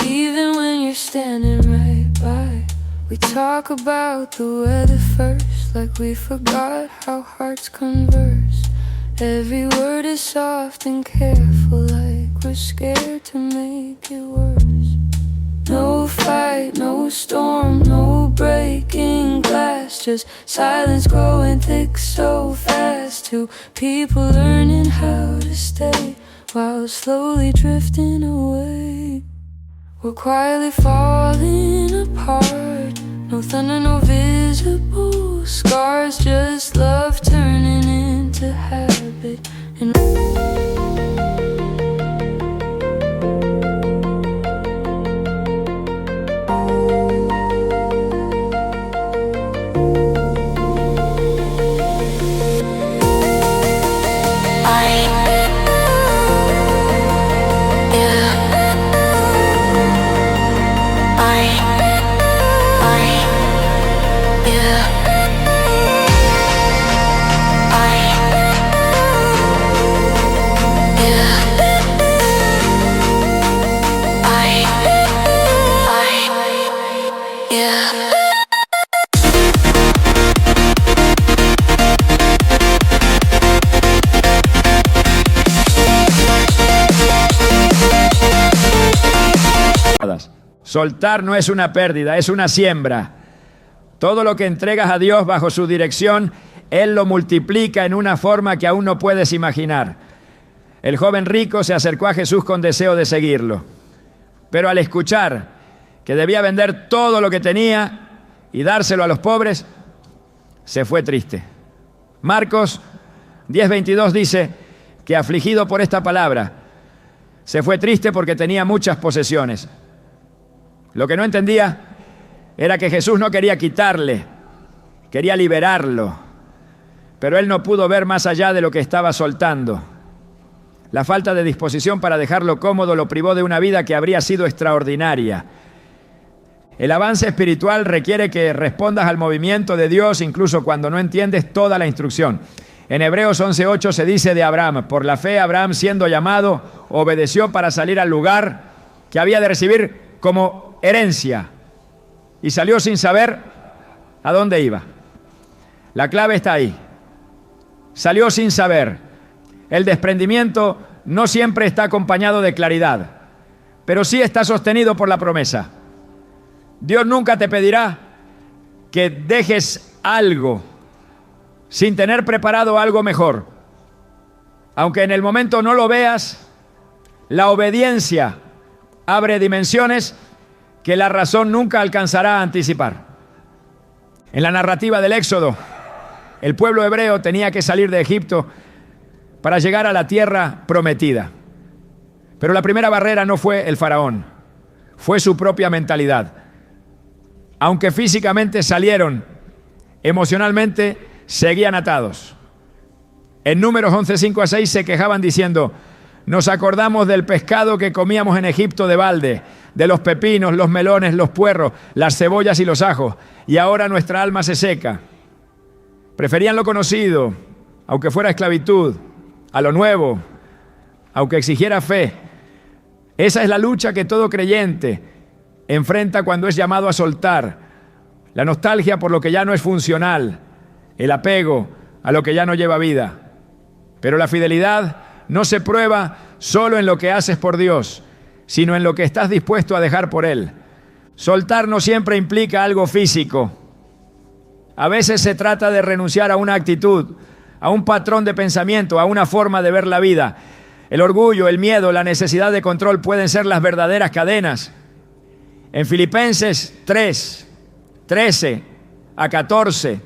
even when you're standing right by. We talk about the weather first, like we forgot how hearts converse. Every word is soft and careful, like we're scared to make it worse. No fight, no storm, no breaking glass. Just silence growing thick so fast. Two people learning how to stay while slowly drifting away. We're quietly falling apart. No thunder, no visible scars. Just love turning into habit. And soltar no es una pérdida, es una siembra. Todo lo que entregas a Dios bajo su dirección, Él lo multiplica en una forma que aún no puedes imaginar. El joven rico se acercó a Jesús con deseo de seguirlo, pero al escuchar que debía vender todo lo que tenía y dárselo a los pobres, se fue triste. Marcos 10:22 dice que afligido por esta palabra, se fue triste porque tenía muchas posesiones. Lo que no entendía era que Jesús no quería quitarle, quería liberarlo, pero él no pudo ver más allá de lo que estaba soltando. La falta de disposición para dejarlo cómodo lo privó de una vida que habría sido extraordinaria. El avance espiritual requiere que respondas al movimiento de Dios incluso cuando no entiendes toda la instrucción. En Hebreos 11:8 se dice de Abraham: por la fe Abraham, siendo llamado, obedeció para salir al lugar que había de recibir como herencia y salió sin saber a dónde iba. La clave está ahí. Salió sin saber. El desprendimiento no siempre está acompañado de claridad, pero sí está sostenido por la promesa. Dios nunca te pedirá que dejes algo sin tener preparado algo mejor. Aunque en el momento no lo veas, la obediencia abre dimensiones que la razón nunca alcanzará a anticipar. En la narrativa del Éxodo, el pueblo hebreo tenía que salir de Egipto para llegar a la tierra prometida. Pero la primera barrera no fue el faraón, fue su propia mentalidad. Aunque físicamente salieron, emocionalmente seguían atados. En Números 11:5-6 se quejaban diciendo: nos acordamos del pescado que comíamos en Egipto de balde, de los pepinos, los melones, los puerros, las cebollas y los ajos, y ahora nuestra alma se seca. Preferían lo conocido, aunque fuera esclavitud, a lo nuevo, aunque exigiera fe. Esa es la lucha que todo creyente enfrenta cuando es llamado a soltar, la nostalgia por lo que ya no es funcional, el apego a lo que ya no lleva vida. Pero la fidelidad no se prueba solo en lo que haces por Dios, sino en lo que estás dispuesto a dejar por Él. Soltar no siempre implica algo físico. A veces se trata de renunciar a una actitud, a un patrón de pensamiento, a una forma de ver la vida. El orgullo, el miedo, la necesidad de control pueden ser las verdaderas cadenas. En Filipenses 3, 13 a 14,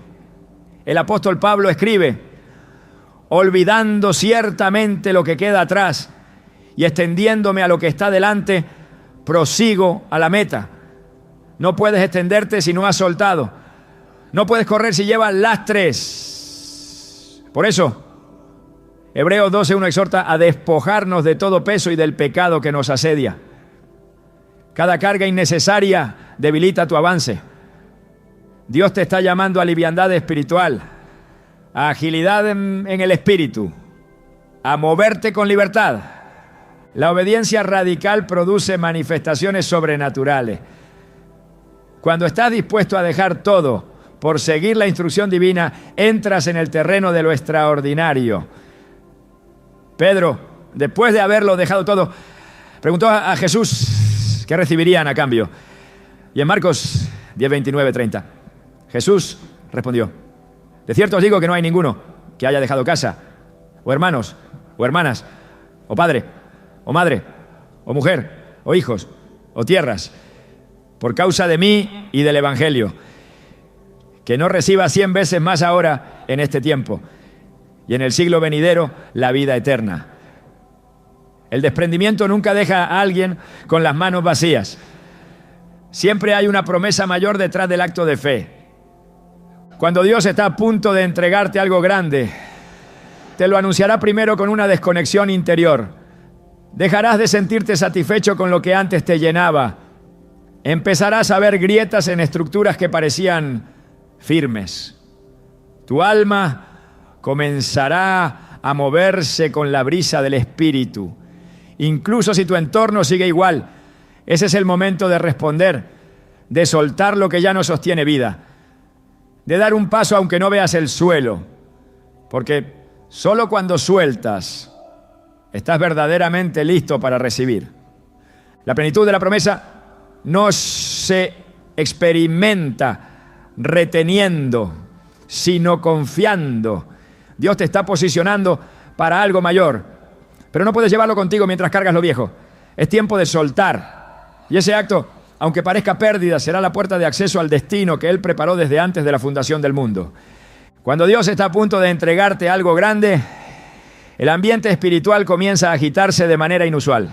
el apóstol Pablo escribe: olvidando ciertamente lo que queda atrás y extendiéndome a lo que está delante, prosigo a la meta. No puedes extenderte si no has soltado. No puedes correr si llevas lastres. Por eso, Hebreos 12:1 exhorta a despojarnos de todo peso y del pecado que nos asedia. Cada carga innecesaria debilita tu avance. Dios te está llamando a liviandad espiritual, a agilidad en el espíritu, a moverte con libertad. La obediencia radical produce manifestaciones sobrenaturales. Cuando estás dispuesto a dejar todo por seguir la instrucción divina, entras en el terreno de lo extraordinario. Pedro, después de haberlo dejado todo, preguntó a Jesús qué recibirían a cambio. Y en Marcos 10:29-30, Jesús respondió: de cierto os digo que no hay ninguno que haya dejado casa, o hermanos, o hermanas, o padre, o madre, o mujer, o hijos, o tierras, por causa de mí y del Evangelio, que no reciba 100 veces más ahora en este tiempo, y en el siglo venidero la vida eterna. El desprendimiento nunca deja a alguien con las manos vacías. Siempre hay una promesa mayor detrás del acto de fe. Cuando Dios está a punto de entregarte algo grande, te lo anunciará primero con una desconexión interior. Dejarás de sentirte satisfecho con lo que antes te llenaba. Empezarás a ver grietas en estructuras que parecían firmes. Tu alma comenzará a moverse con la brisa del Espíritu. Incluso si tu entorno sigue igual, ese es el momento de responder, de soltar lo que ya no sostiene vida, de dar un paso aunque no veas el suelo, porque solo cuando sueltas estás verdaderamente listo para recibir. La plenitud de la promesa no se experimenta reteniendo, sino confiando. Dios te está posicionando para algo mayor, pero no puedes llevarlo contigo mientras cargas lo viejo. Es tiempo de soltar. Y ese acto, aunque parezca pérdida, será la puerta de acceso al destino que Él preparó desde antes de la fundación del mundo. Cuando Dios está a punto de entregarte algo grande, el ambiente espiritual comienza a agitarse de manera inusual.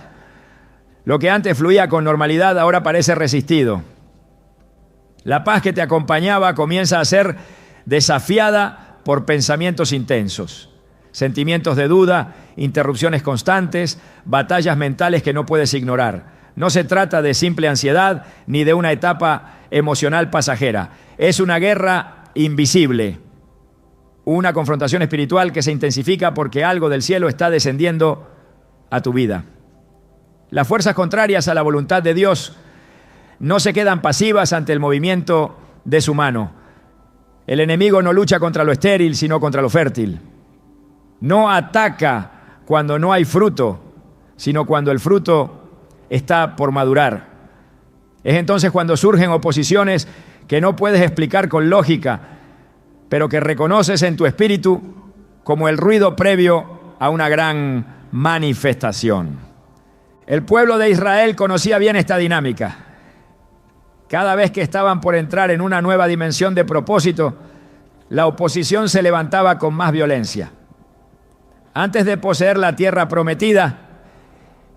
Lo que antes fluía con normalidad ahora parece resistido. La paz que te acompañaba comienza a ser desafiada por pensamientos intensos, sentimientos de duda, interrupciones constantes, batallas mentales que no puedes ignorar. No se trata de simple ansiedad ni de una etapa emocional pasajera. Es una guerra invisible, una confrontación espiritual que se intensifica porque algo del cielo está descendiendo a tu vida. Las fuerzas contrarias a la voluntad de Dios no se quedan pasivas ante el movimiento de su mano. El enemigo no lucha contra lo estéril, sino contra lo fértil. No ataca cuando no hay fruto, sino cuando el fruto está por madurar. Es entonces cuando surgen oposiciones que no puedes explicar con lógica, pero que reconoces en tu espíritu como el ruido previo a una gran manifestación. El pueblo de Israel conocía bien esta dinámica. Cada vez que estaban por entrar en una nueva dimensión de propósito, la oposición se levantaba con más violencia. Antes de poseer la tierra prometida,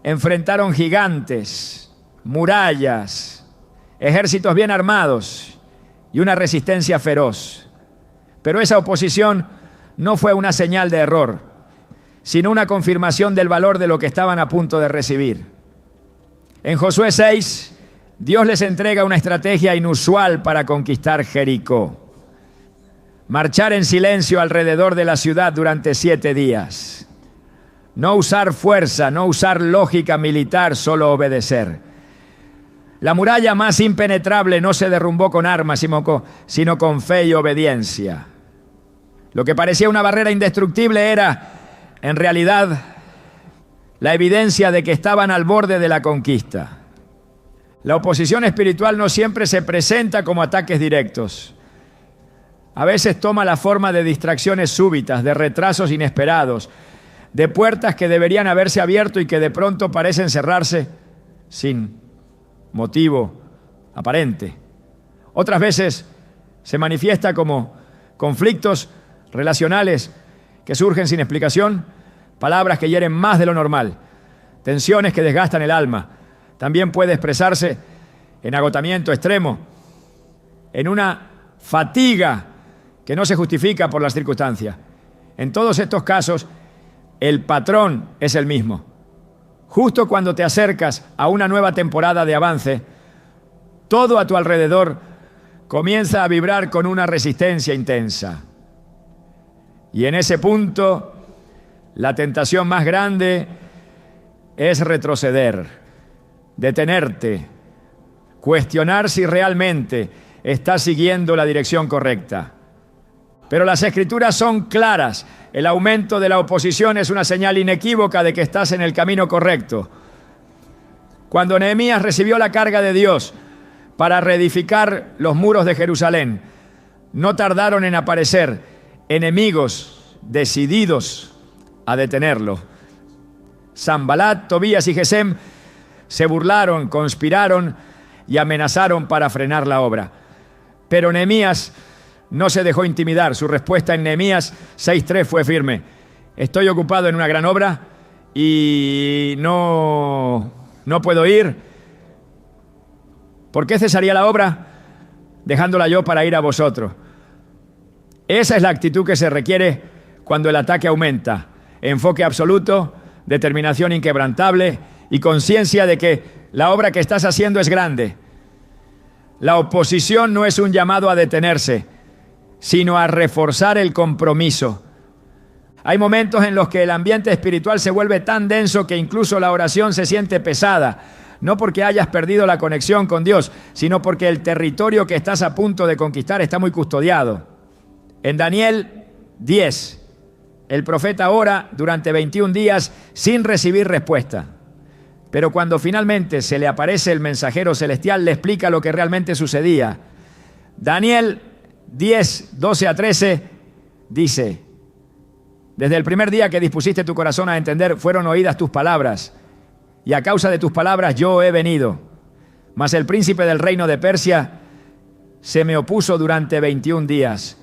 enfrentaron gigantes, murallas, ejércitos bien armados y una resistencia feroz. Pero esa oposición no fue una señal de error, sino una confirmación del valor de lo que estaban a punto de recibir. En Josué 6, Dios les entrega una estrategia inusual para conquistar Jericó. Marchar en silencio alrededor de la ciudad durante 7 días. No usar fuerza, no usar lógica militar, solo obedecer. La muralla más impenetrable no se derrumbó con armas, sino con fe y obediencia. Lo que parecía una barrera indestructible era, en realidad, la evidencia de que estaban al borde de la conquista. La oposición espiritual no siempre se presenta como ataques directos. A veces toma la forma de distracciones súbitas, de retrasos inesperados, de puertas que deberían haberse abierto y que de pronto parecen cerrarse sin motivo aparente. Otras veces se manifiesta como conflictos relacionales que surgen sin explicación, palabras que hieren más de lo normal, tensiones que desgastan el alma. También puede expresarse en agotamiento extremo, en una fatiga que no se justifica por las circunstancias. En todos estos casos, el patrón es el mismo. Justo cuando te acercas a una nueva temporada de avance, todo a tu alrededor comienza a vibrar con una resistencia intensa. Y en ese punto, la tentación más grande es retroceder, detenerte, cuestionar si realmente estás siguiendo la dirección correcta. Pero las Escrituras son claras. El aumento de la oposición es una señal inequívoca de que estás en el camino correcto. Cuando Nehemías recibió la carga de Dios para reedificar los muros de Jerusalén, no tardaron en aparecer enemigos decididos a detenerlo. Sanbalat, Tobías y Gesem se burlaron, conspiraron y amenazaron para frenar la obra. Pero Nehemías no se dejó intimidar. Su respuesta en Nehemías 6:3 fue firme. Estoy ocupado en una gran obra y no puedo ir. ¿Por qué cesaría la obra? Dejándola yo para ir a vosotros. Esa es la actitud que se requiere cuando el ataque aumenta. Enfoque absoluto, determinación inquebrantable y conciencia de que la obra que estás haciendo es grande. La oposición no es un llamado a detenerse, sino a reforzar el compromiso. Hay momentos en los que el ambiente espiritual se vuelve tan denso que incluso la oración se siente pesada, no porque hayas perdido la conexión con Dios, sino porque el territorio que estás a punto de conquistar está muy custodiado. En Daniel 10, el profeta ora durante 21 días sin recibir respuesta. Pero cuando finalmente se le aparece el mensajero celestial, le explica lo que realmente sucedía. Daniel 10, 12 a 13, dice: desde el primer día que dispusiste tu corazón a entender, fueron oídas tus palabras, y a causa de tus palabras yo he venido. Mas el príncipe del reino de Persia se me opuso durante 21 días.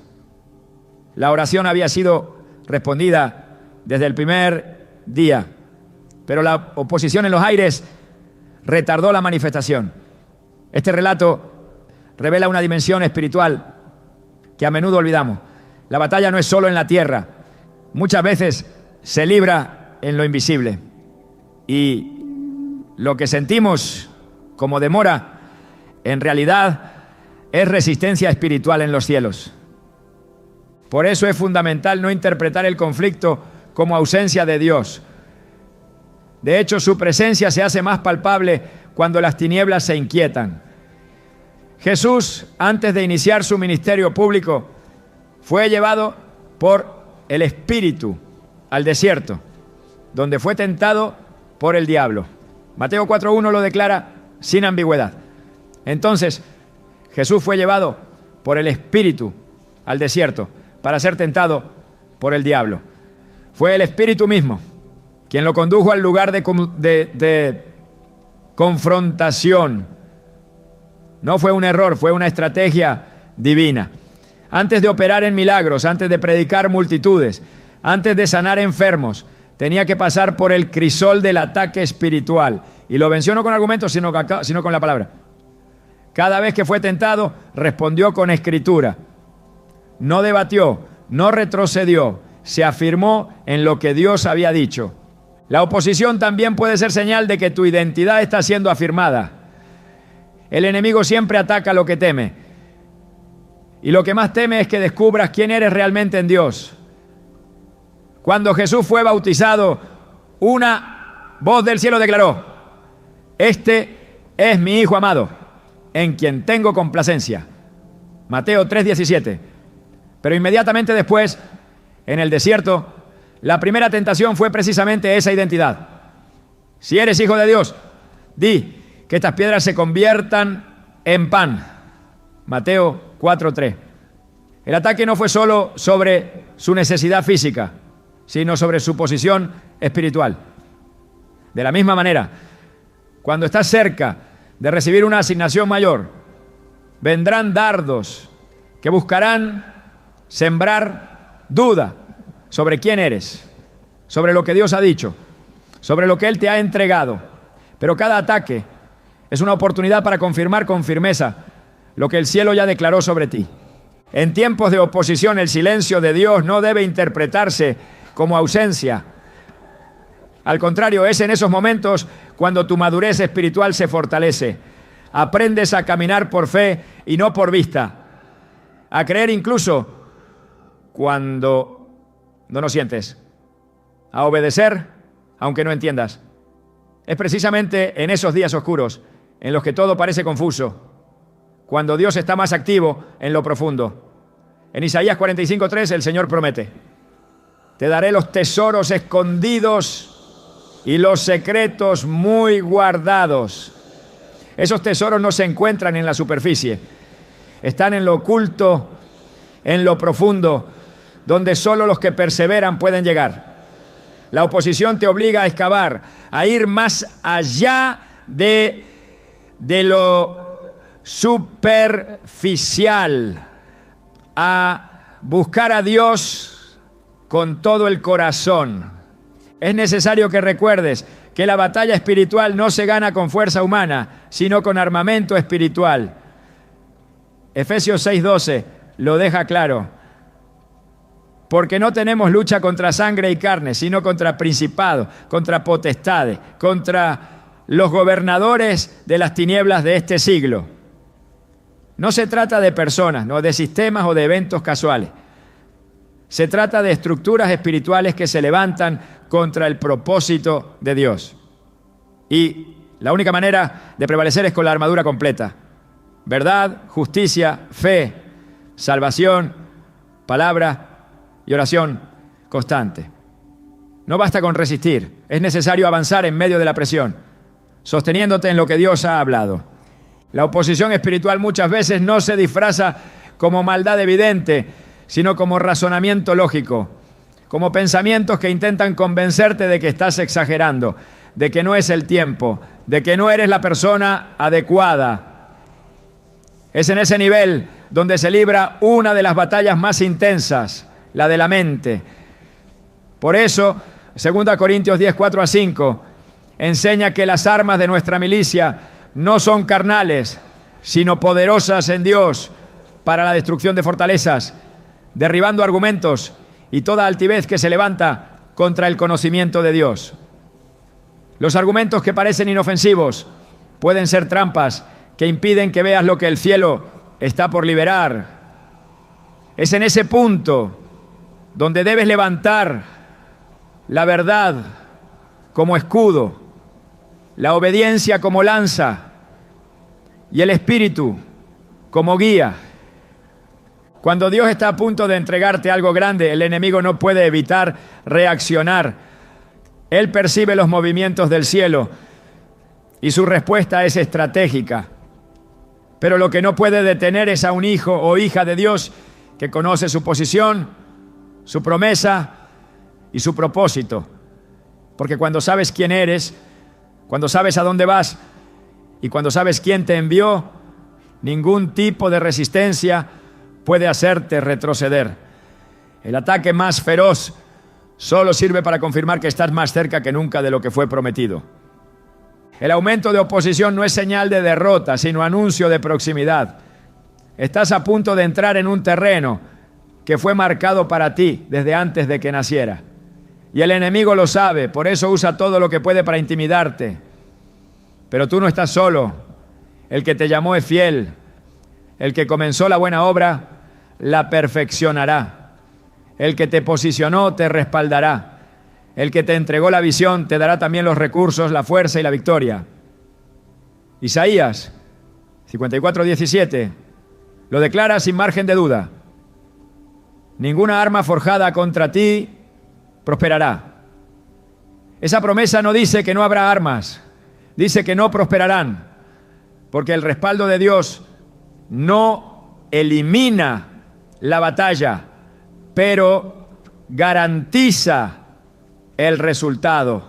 La oración había sido respondida desde el primer día, pero la oposición en los aires retardó la manifestación. Este relato revela una dimensión espiritual que a menudo olvidamos. La batalla no es solo en la tierra, muchas veces se libra en lo invisible. Y lo que sentimos como demora, en realidad es resistencia espiritual en los cielos. Por eso es fundamental no interpretar el conflicto como ausencia de Dios. De hecho, su presencia se hace más palpable cuando las tinieblas se inquietan. Jesús, antes de iniciar su ministerio público, fue llevado por el Espíritu al desierto, donde fue tentado por el diablo. Mateo 4:1 lo declara sin ambigüedad. Entonces, Jesús fue llevado por el Espíritu al desierto para ser tentado por el diablo. Fue el Espíritu mismo quien lo condujo al lugar de confrontación. No fue un error, fue una estrategia divina. Antes de operar en milagros, antes de predicar multitudes, antes de sanar enfermos, tenía que pasar por el crisol del ataque espiritual. Y lo venció no con argumentos, sino con la palabra. Cada vez que fue tentado, respondió con escritura. No debatió, no retrocedió, se afirmó en lo que Dios había dicho. La oposición también puede ser señal de que tu identidad está siendo afirmada. El enemigo siempre ataca lo que teme. Y lo que más teme es que descubras quién eres realmente en Dios. Cuando Jesús fue bautizado, una voz del cielo declaró: este es mi Hijo amado, en quien tengo complacencia. Mateo 3:17. Pero inmediatamente después, en el desierto, la primera tentación fue precisamente esa identidad. Si eres hijo de Dios, di que estas piedras se conviertan en pan. Mateo 4:3. El ataque no fue solo sobre su necesidad física, sino sobre su posición espiritual. De la misma manera, cuando estás cerca de recibir una asignación mayor, vendrán dardos que buscarán sembrar duda sobre quién eres, sobre lo que Dios ha dicho, sobre lo que Él te ha entregado. Pero cada ataque es una oportunidad para confirmar con firmeza lo que el cielo ya declaró sobre ti. En tiempos de oposición, el silencio de Dios no debe interpretarse como ausencia. Al contrario, es en esos momentos cuando tu madurez espiritual se fortalece. Aprendes a caminar por fe y no por vista. A creer incluso cuando no lo sientes. A obedecer aunque no entiendas. Es precisamente en esos días oscuros en los que todo parece confuso, cuando Dios está más activo en lo profundo. En Isaías 45:3 el Señor promete: te daré los tesoros escondidos y los secretos muy guardados. Esos tesoros no se encuentran en la superficie, están en lo oculto, en lo profundo, donde solo los que perseveran pueden llegar. La oposición te obliga a excavar, a ir más allá de lo superficial, a buscar a Dios con todo el corazón. Es necesario que recuerdes que la batalla espiritual no se gana con fuerza humana, sino con armamento espiritual. Efesios 6:12 lo deja claro. Porque no tenemos lucha contra sangre y carne, sino contra principados, contra potestades, contra los gobernadores de las tinieblas de este siglo. No se trata de personas, no de sistemas o de eventos casuales. Se trata de estructuras espirituales que se levantan contra el propósito de Dios. Y la única manera de prevalecer es con la armadura completa. Verdad, justicia, fe, salvación, palabra y oración constante. No basta con resistir, es necesario avanzar en medio de la presión, sosteniéndote en lo que Dios ha hablado. La oposición espiritual muchas veces no se disfraza como maldad evidente, sino como razonamiento lógico, como pensamientos que intentan convencerte de que estás exagerando, de que no es el tiempo, de que no eres la persona adecuada. Es en ese nivel donde se libra una de las batallas más intensas, la de la mente. Por eso, 2 Corintios 10:4-5, enseña que las armas de nuestra milicia no son carnales, sino poderosas en Dios para la destrucción de fortalezas, derribando argumentos y toda altivez que se levanta contra el conocimiento de Dios. Los argumentos que parecen inofensivos pueden ser trampas que impiden que veas lo que el cielo está por liberar. Es en ese punto donde debes levantar la verdad como escudo, la obediencia como lanza y el espíritu como guía. Cuando Dios está a punto de entregarte algo grande, el enemigo no puede evitar reaccionar. Él percibe los movimientos del cielo y su respuesta es estratégica. Pero lo que no puede detener es a un hijo o hija de Dios que conoce su posición, su promesa y su propósito. Porque cuando sabes quién eres, cuando sabes a dónde vas y cuando sabes quién te envió, ningún tipo de resistencia puede hacerte retroceder. El ataque más feroz solo sirve para confirmar que estás más cerca que nunca de lo que fue prometido. El aumento de oposición no es señal de derrota, sino anuncio de proximidad. Estás a punto de entrar en un terreno que fue marcado para ti desde antes de que naciera. Y el enemigo lo sabe, por eso usa todo lo que puede para intimidarte. Pero tú no estás solo. El que te llamó es fiel. El que comenzó la buena obra, la perfeccionará. El que te posicionó, te respaldará. El que te entregó la visión, te dará también los recursos, la fuerza y la victoria. Isaías 54:17 lo declara sin margen de duda. Ninguna arma forjada contra ti prosperará. Esa promesa no dice que no habrá armas, dice que no prosperarán, porque el respaldo de Dios no elimina la batalla, pero garantiza el resultado.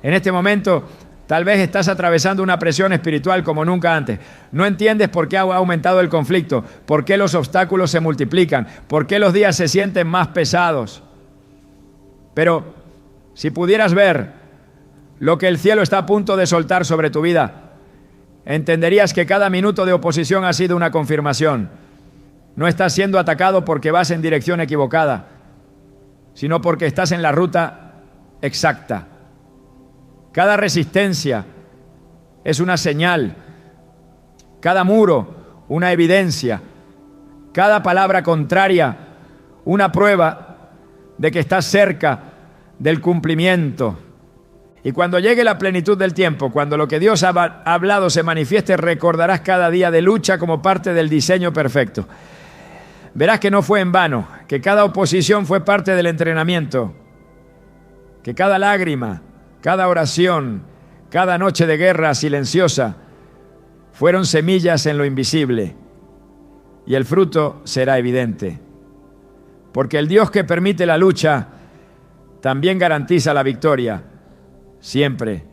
En este momento, tal vez estás atravesando una presión espiritual como nunca antes. No entiendes por qué ha aumentado el conflicto, por qué los obstáculos se multiplican, por qué los días se sienten más pesados. Pero si pudieras ver lo que el cielo está a punto de soltar sobre tu vida, entenderías que cada minuto de oposición ha sido una confirmación. No estás siendo atacado porque vas en dirección equivocada, sino porque estás en la ruta exacta. Cada resistencia es una señal, cada muro una evidencia, cada palabra contraria una prueba de que estás cerca del cumplimiento. Y cuando llegue la plenitud del tiempo, cuando lo que Dios ha hablado se manifieste, recordarás cada día de lucha como parte del diseño perfecto. Verás que no fue en vano, que cada oposición fue parte del entrenamiento, que cada lágrima, cada oración, cada noche de guerra silenciosa fueron semillas en lo invisible, y el fruto será evidente. Porque el Dios que permite la lucha también garantiza la victoria, siempre.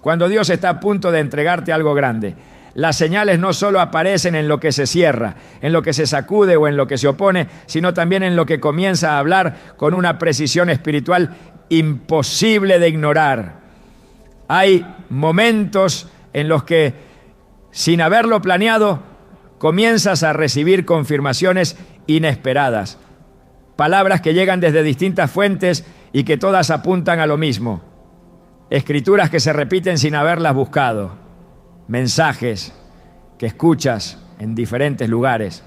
Cuando Dios está a punto de entregarte algo grande, las señales no solo aparecen en lo que se cierra, en lo que se sacude o en lo que se opone, sino también en lo que comienza a hablar con una precisión espiritual imposible de ignorar. Hay momentos en los que, sin haberlo planeado, comienzas a recibir confirmaciones inesperadas. Palabras que llegan desde distintas fuentes y que todas apuntan a lo mismo. Escrituras que se repiten sin haberlas buscado. Mensajes que escuchas en diferentes lugares,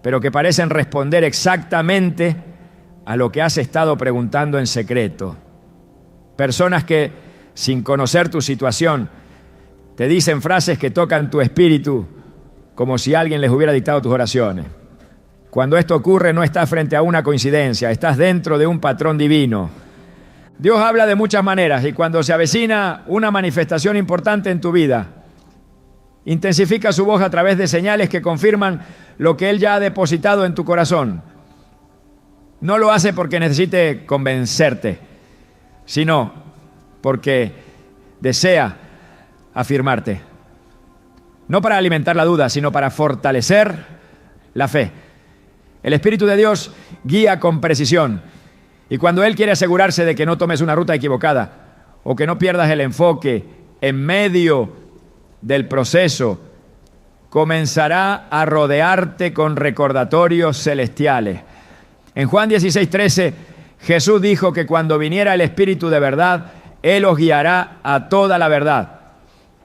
pero que parecen responder exactamente a lo que has estado preguntando en secreto. Personas que, sin conocer tu situación, te dicen frases que tocan tu espíritu como si alguien les hubiera dictado tus oraciones. Cuando esto ocurre, no estás frente a una coincidencia, estás dentro de un patrón divino. Dios habla de muchas maneras y cuando se avecina una manifestación importante en tu vida, intensifica su voz a través de señales que confirman lo que Él ya ha depositado en tu corazón. No lo hace porque necesite convencerte, sino porque desea afirmarte. No para alimentar la duda, sino para fortalecer la fe. El Espíritu de Dios guía con precisión. Y cuando Él quiere asegurarse de que no tomes una ruta equivocada o que no pierdas el enfoque en medio del proceso, comenzará a rodearte con recordatorios celestiales. En Juan 16:13, Jesús dijo que cuando viniera el Espíritu de verdad, Él os guiará a toda la verdad.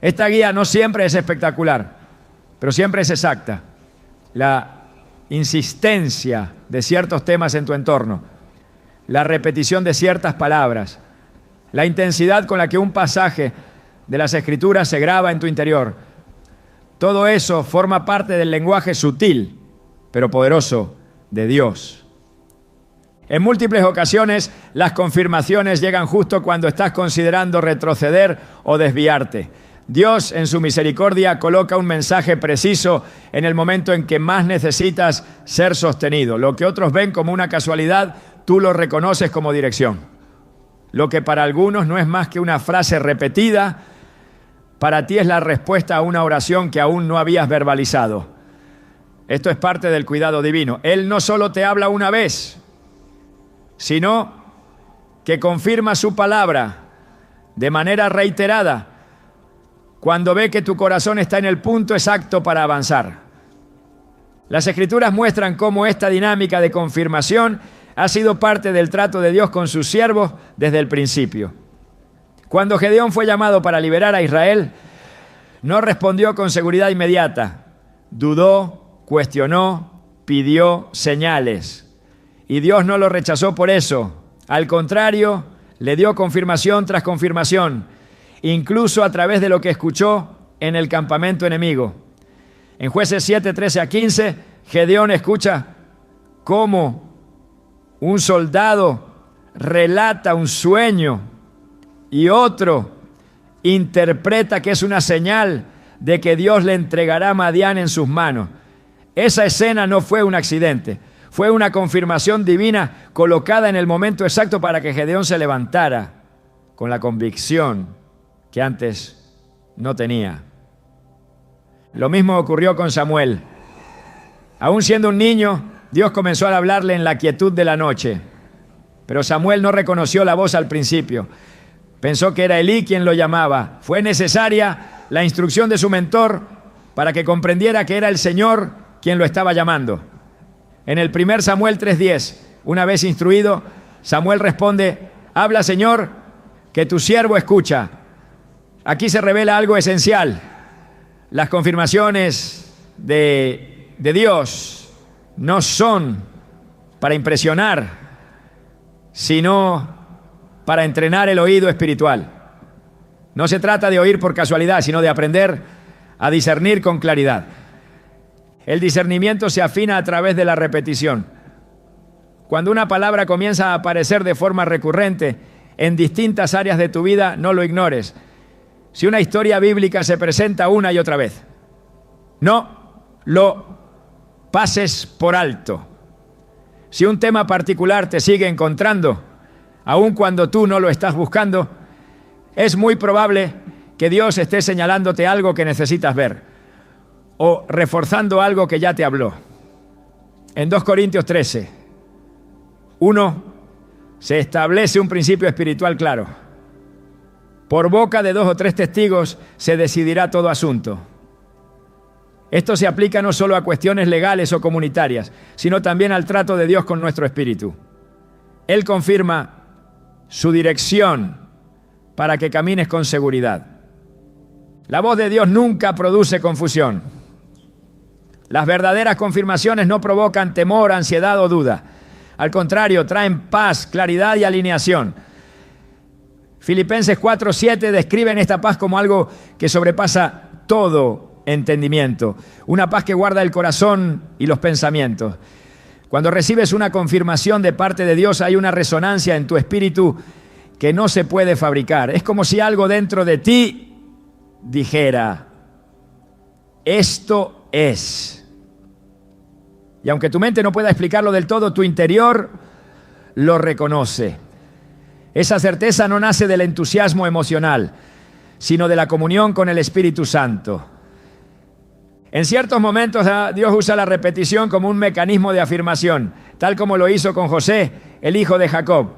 Esta guía no siempre es espectacular, pero siempre es exacta. La insistencia de ciertos temas en tu entorno, la repetición de ciertas palabras, la intensidad con la que un pasaje de las Escrituras se graba en tu interior, todo eso forma parte del lenguaje sutil, pero poderoso de Dios. En múltiples ocasiones, las confirmaciones llegan justo cuando estás considerando retroceder o desviarte. Dios, en su misericordia, coloca un mensaje preciso en el momento en que más necesitas ser sostenido. Lo que otros ven como una casualidad, tú lo reconoces como dirección. Lo que para algunos no es más que una frase repetida, para ti es la respuesta a una oración que aún no habías verbalizado. Esto es parte del cuidado divino. Él no solo te habla una vez, sino que confirma su palabra de manera reiterada cuando ve que tu corazón está en el punto exacto para avanzar. Las Escrituras muestran cómo esta dinámica de confirmación ha sido parte del trato de Dios con sus siervos desde el principio. Cuando Gedeón fue llamado para liberar a Israel, no respondió con seguridad inmediata. Dudó, cuestionó, pidió señales. Y Dios no lo rechazó por eso. Al contrario, le dio confirmación tras confirmación, incluso a través de lo que escuchó en el campamento enemigo. En Jueces 7, 13 a 15, Gedeón escucha cómo un soldado relata un sueño y otro interpreta que es una señal de que Dios le entregará a Madián en sus manos. Esa escena no fue un accidente, fue una confirmación divina colocada en el momento exacto para que Gedeón se levantara con la convicción que antes no tenía. Lo mismo ocurrió con Samuel. Aún siendo un niño, Dios comenzó a hablarle en la quietud de la noche. Pero Samuel no reconoció la voz al principio. Pensó que era Elí quien lo llamaba. Fue necesaria la instrucción de su mentor para que comprendiera que era el Señor quien lo estaba llamando. En el 1 Samuel 3:10, una vez instruido, Samuel responde: habla, Señor, que tu siervo escucha. Aquí se revela algo esencial. Las confirmaciones de Dios no son para impresionar, sino para entrenar el oído espiritual. No se trata de oír por casualidad, sino de aprender a discernir con claridad. El discernimiento se afina a través de la repetición. Cuando una palabra comienza a aparecer de forma recurrente en distintas áreas de tu vida, no lo ignores. Si una historia bíblica se presenta una y otra vez, no lo pases por alto. Si un tema particular te sigue encontrando, aun cuando tú no lo estás buscando, es muy probable que Dios esté señalándote algo que necesitas ver o reforzando algo que ya te habló. En 2 Corintios 13, 1, se establece un principio espiritual claro. Por boca de 2 o 3 testigos se decidirá todo asunto. Esto se aplica no solo a cuestiones legales o comunitarias, sino también al trato de Dios con nuestro espíritu. Él confirma su dirección para que camines con seguridad. La voz de Dios nunca produce confusión. Las verdaderas confirmaciones no provocan temor, ansiedad o duda. Al contrario, traen paz, claridad y alineación. Filipenses 4:7 describen esta paz como algo que sobrepasa todo entendimiento. Una paz que guarda el corazón y los pensamientos. Cuando recibes una confirmación de parte de Dios, hay una resonancia en tu espíritu que no se puede fabricar. Es como si algo dentro de ti dijera: esto es. Y aunque tu mente no pueda explicarlo del todo, tu interior lo reconoce. Esa certeza no nace del entusiasmo emocional, sino de la comunión con el Espíritu Santo. En ciertos momentos Dios usa la repetición como un mecanismo de afirmación, tal como lo hizo con José, el hijo de Jacob,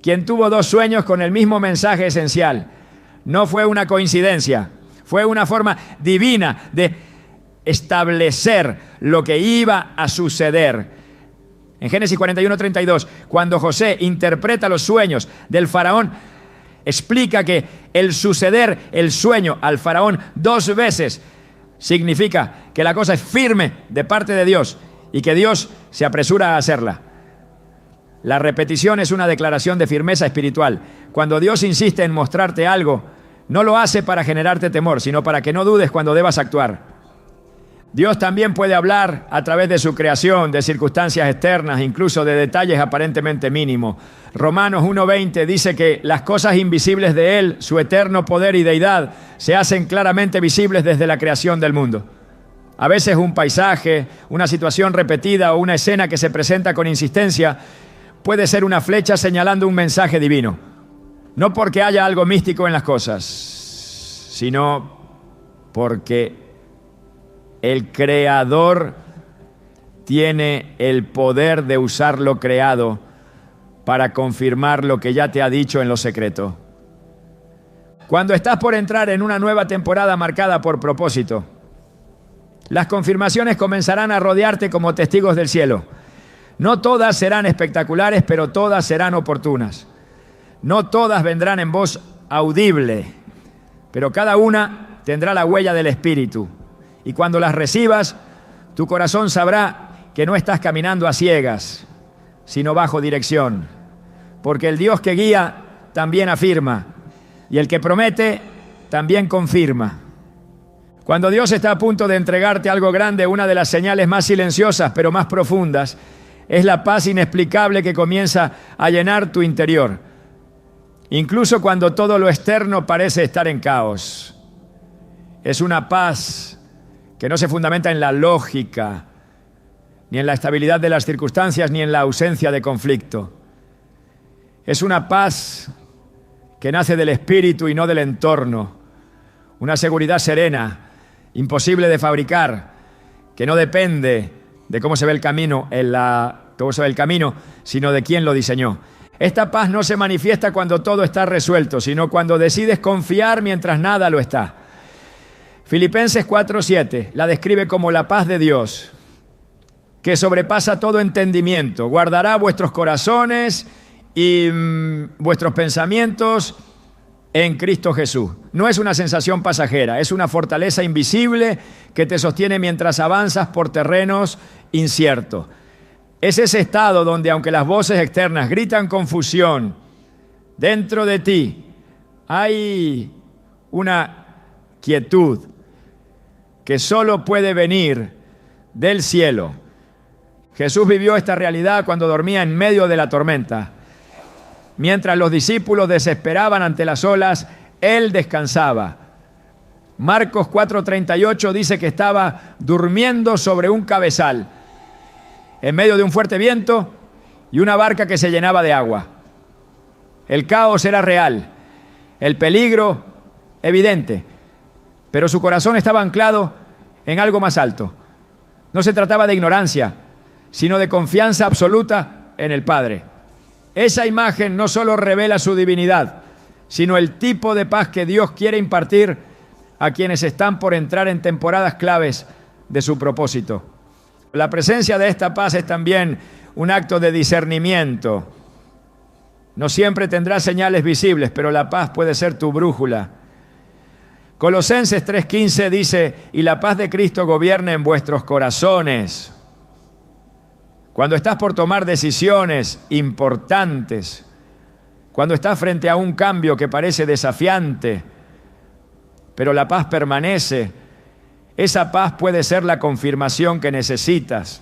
quien tuvo 2 sueños con el mismo mensaje esencial. No fue una coincidencia, fue una forma divina de establecer lo que iba a suceder. En Génesis 41:32, cuando José interpreta los sueños del faraón, explica que el suceder el sueño al faraón 2 veces significa que la cosa es firme de parte de Dios y que Dios se apresura a hacerla. La repetición es una declaración de firmeza espiritual. Cuando Dios insiste en mostrarte algo, no lo hace para generarte temor, sino para que no dudes cuando debas actuar. Dios también puede hablar a través de su creación, de circunstancias externas, incluso de detalles aparentemente mínimos. Romanos 1:20 dice que las cosas invisibles de Él, su eterno poder y deidad, se hacen claramente visibles desde la creación del mundo. A veces un paisaje, una situación repetida o una escena que se presenta con insistencia puede ser una flecha señalando un mensaje divino. No porque haya algo místico en las cosas, sino porque el Creador tiene el poder de usar lo creado para confirmar lo que ya te ha dicho en lo secreto. Cuando estás por entrar en una nueva temporada marcada por propósito, las confirmaciones comenzarán a rodearte como testigos del cielo. No todas serán espectaculares, pero todas serán oportunas. No todas vendrán en voz audible, pero cada una tendrá la huella del Espíritu. Y cuando las recibas, tu corazón sabrá que no estás caminando a ciegas, sino bajo dirección. Porque el Dios que guía también afirma, y el que promete también confirma. Cuando Dios está a punto de entregarte algo grande, una de las señales más silenciosas pero más profundas es la paz inexplicable que comienza a llenar tu interior, incluso cuando todo lo externo parece estar en caos. Es una paz que no se fundamenta en la lógica, ni en la estabilidad de las circunstancias, ni en la ausencia de conflicto. Es una paz que nace del espíritu y no del entorno. Una seguridad serena, imposible de fabricar, que no depende de cómo se ve el camino, sino de quién lo diseñó. Esta paz no se manifiesta cuando todo está resuelto, sino cuando decides confiar mientras nada lo está. Filipenses 4:7 la describe como la paz de Dios, que sobrepasa todo entendimiento, guardará vuestros corazones y vuestros pensamientos en Cristo Jesús. No es una sensación pasajera, es una fortaleza invisible que te sostiene mientras avanzas por terrenos inciertos. Es ese estado donde, aunque las voces externas gritan confusión, dentro de ti hay una quietud que solo puede venir del cielo. Jesús vivió esta realidad cuando dormía en medio de la tormenta. Mientras los discípulos desesperaban ante las olas, Él descansaba. Marcos 4:38 dice que estaba durmiendo sobre un cabezal, en medio de un fuerte viento y una barca que se llenaba de agua. El caos era real, el peligro evidente, pero su corazón estaba anclado en algo más alto. No se trataba de ignorancia, sino de confianza absoluta en el Padre. Esa imagen no solo revela su divinidad, sino el tipo de paz que Dios quiere impartir a quienes están por entrar en temporadas claves de su propósito. La presencia de esta paz es también un acto de discernimiento. No siempre tendrás señales visibles, pero la paz puede ser tu brújula. Colosenses 3:15 dice: y la paz de Cristo gobierne en vuestros corazones. Cuando estás por tomar decisiones importantes, cuando estás frente a un cambio que parece desafiante, pero la paz permanece, esa paz puede ser la confirmación que necesitas.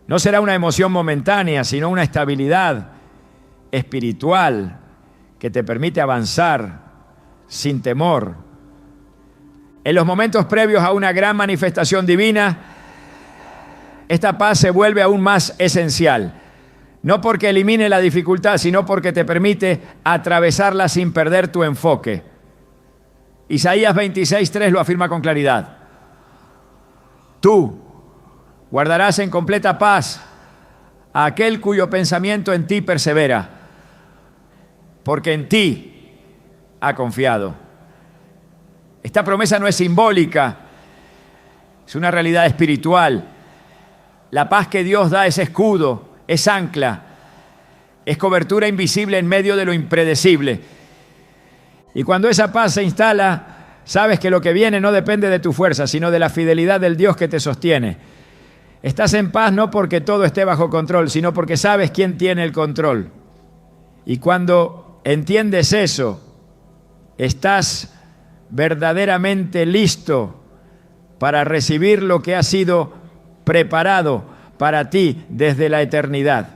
No será una emoción momentánea, sino una estabilidad espiritual que te permite avanzar sin temor. En los momentos previos a una gran manifestación divina, esta paz se vuelve aún más esencial. No porque elimine la dificultad, sino porque te permite atravesarla sin perder tu enfoque. Isaías 26:3 lo afirma con claridad. Tú guardarás en completa paz a aquel cuyo pensamiento en ti persevera, porque en ti ha confiado. Esta promesa no es simbólica, es una realidad espiritual. La paz que Dios da es escudo, es ancla, es cobertura invisible en medio de lo impredecible. Y cuando esa paz se instala, sabes que lo que viene no depende de tu fuerza, sino de la fidelidad del Dios que te sostiene. Estás en paz no porque todo esté bajo control, sino porque sabes quién tiene el control. Y cuando entiendes eso, estás verdaderamente listo para recibir lo que ha sido preparado para ti desde la eternidad.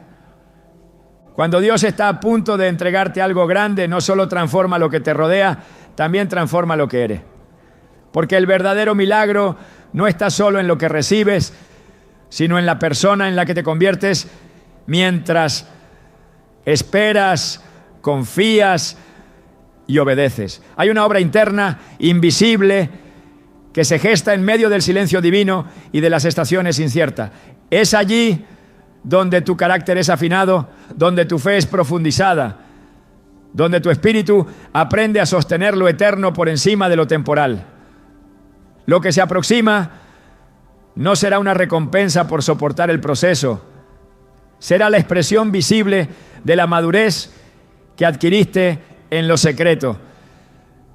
Cuando Dios está a punto de entregarte algo grande, no solo transforma lo que te rodea, también transforma lo que eres. Porque el verdadero milagro no está solo en lo que recibes, sino en la persona en la que te conviertes mientras esperas, confías y obedeces. Hay una obra interna, invisible, que se gesta en medio del silencio divino y de las estaciones inciertas. Es allí donde tu carácter es afinado, donde tu fe es profundizada, donde tu espíritu aprende a sostener lo eterno por encima de lo temporal. Lo que se aproxima no será una recompensa por soportar el proceso, será la expresión visible de la madurez que adquiriste en lo secreto.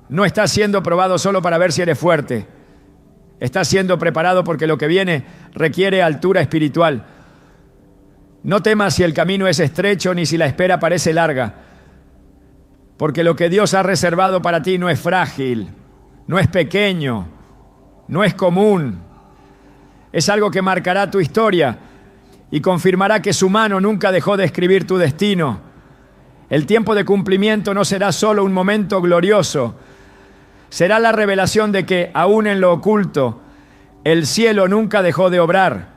No estás siendo probado solo para ver si eres fuerte. Estás siendo preparado porque lo que viene requiere altura espiritual. No temas si el camino es estrecho ni si la espera parece larga. Porque lo que Dios ha reservado para ti no es frágil, no es pequeño, no es común. Es algo que marcará tu historia y confirmará que su mano nunca dejó de escribir tu destino. El tiempo de cumplimiento no será solo un momento glorioso, será la revelación de que, aún en lo oculto, el cielo nunca dejó de obrar.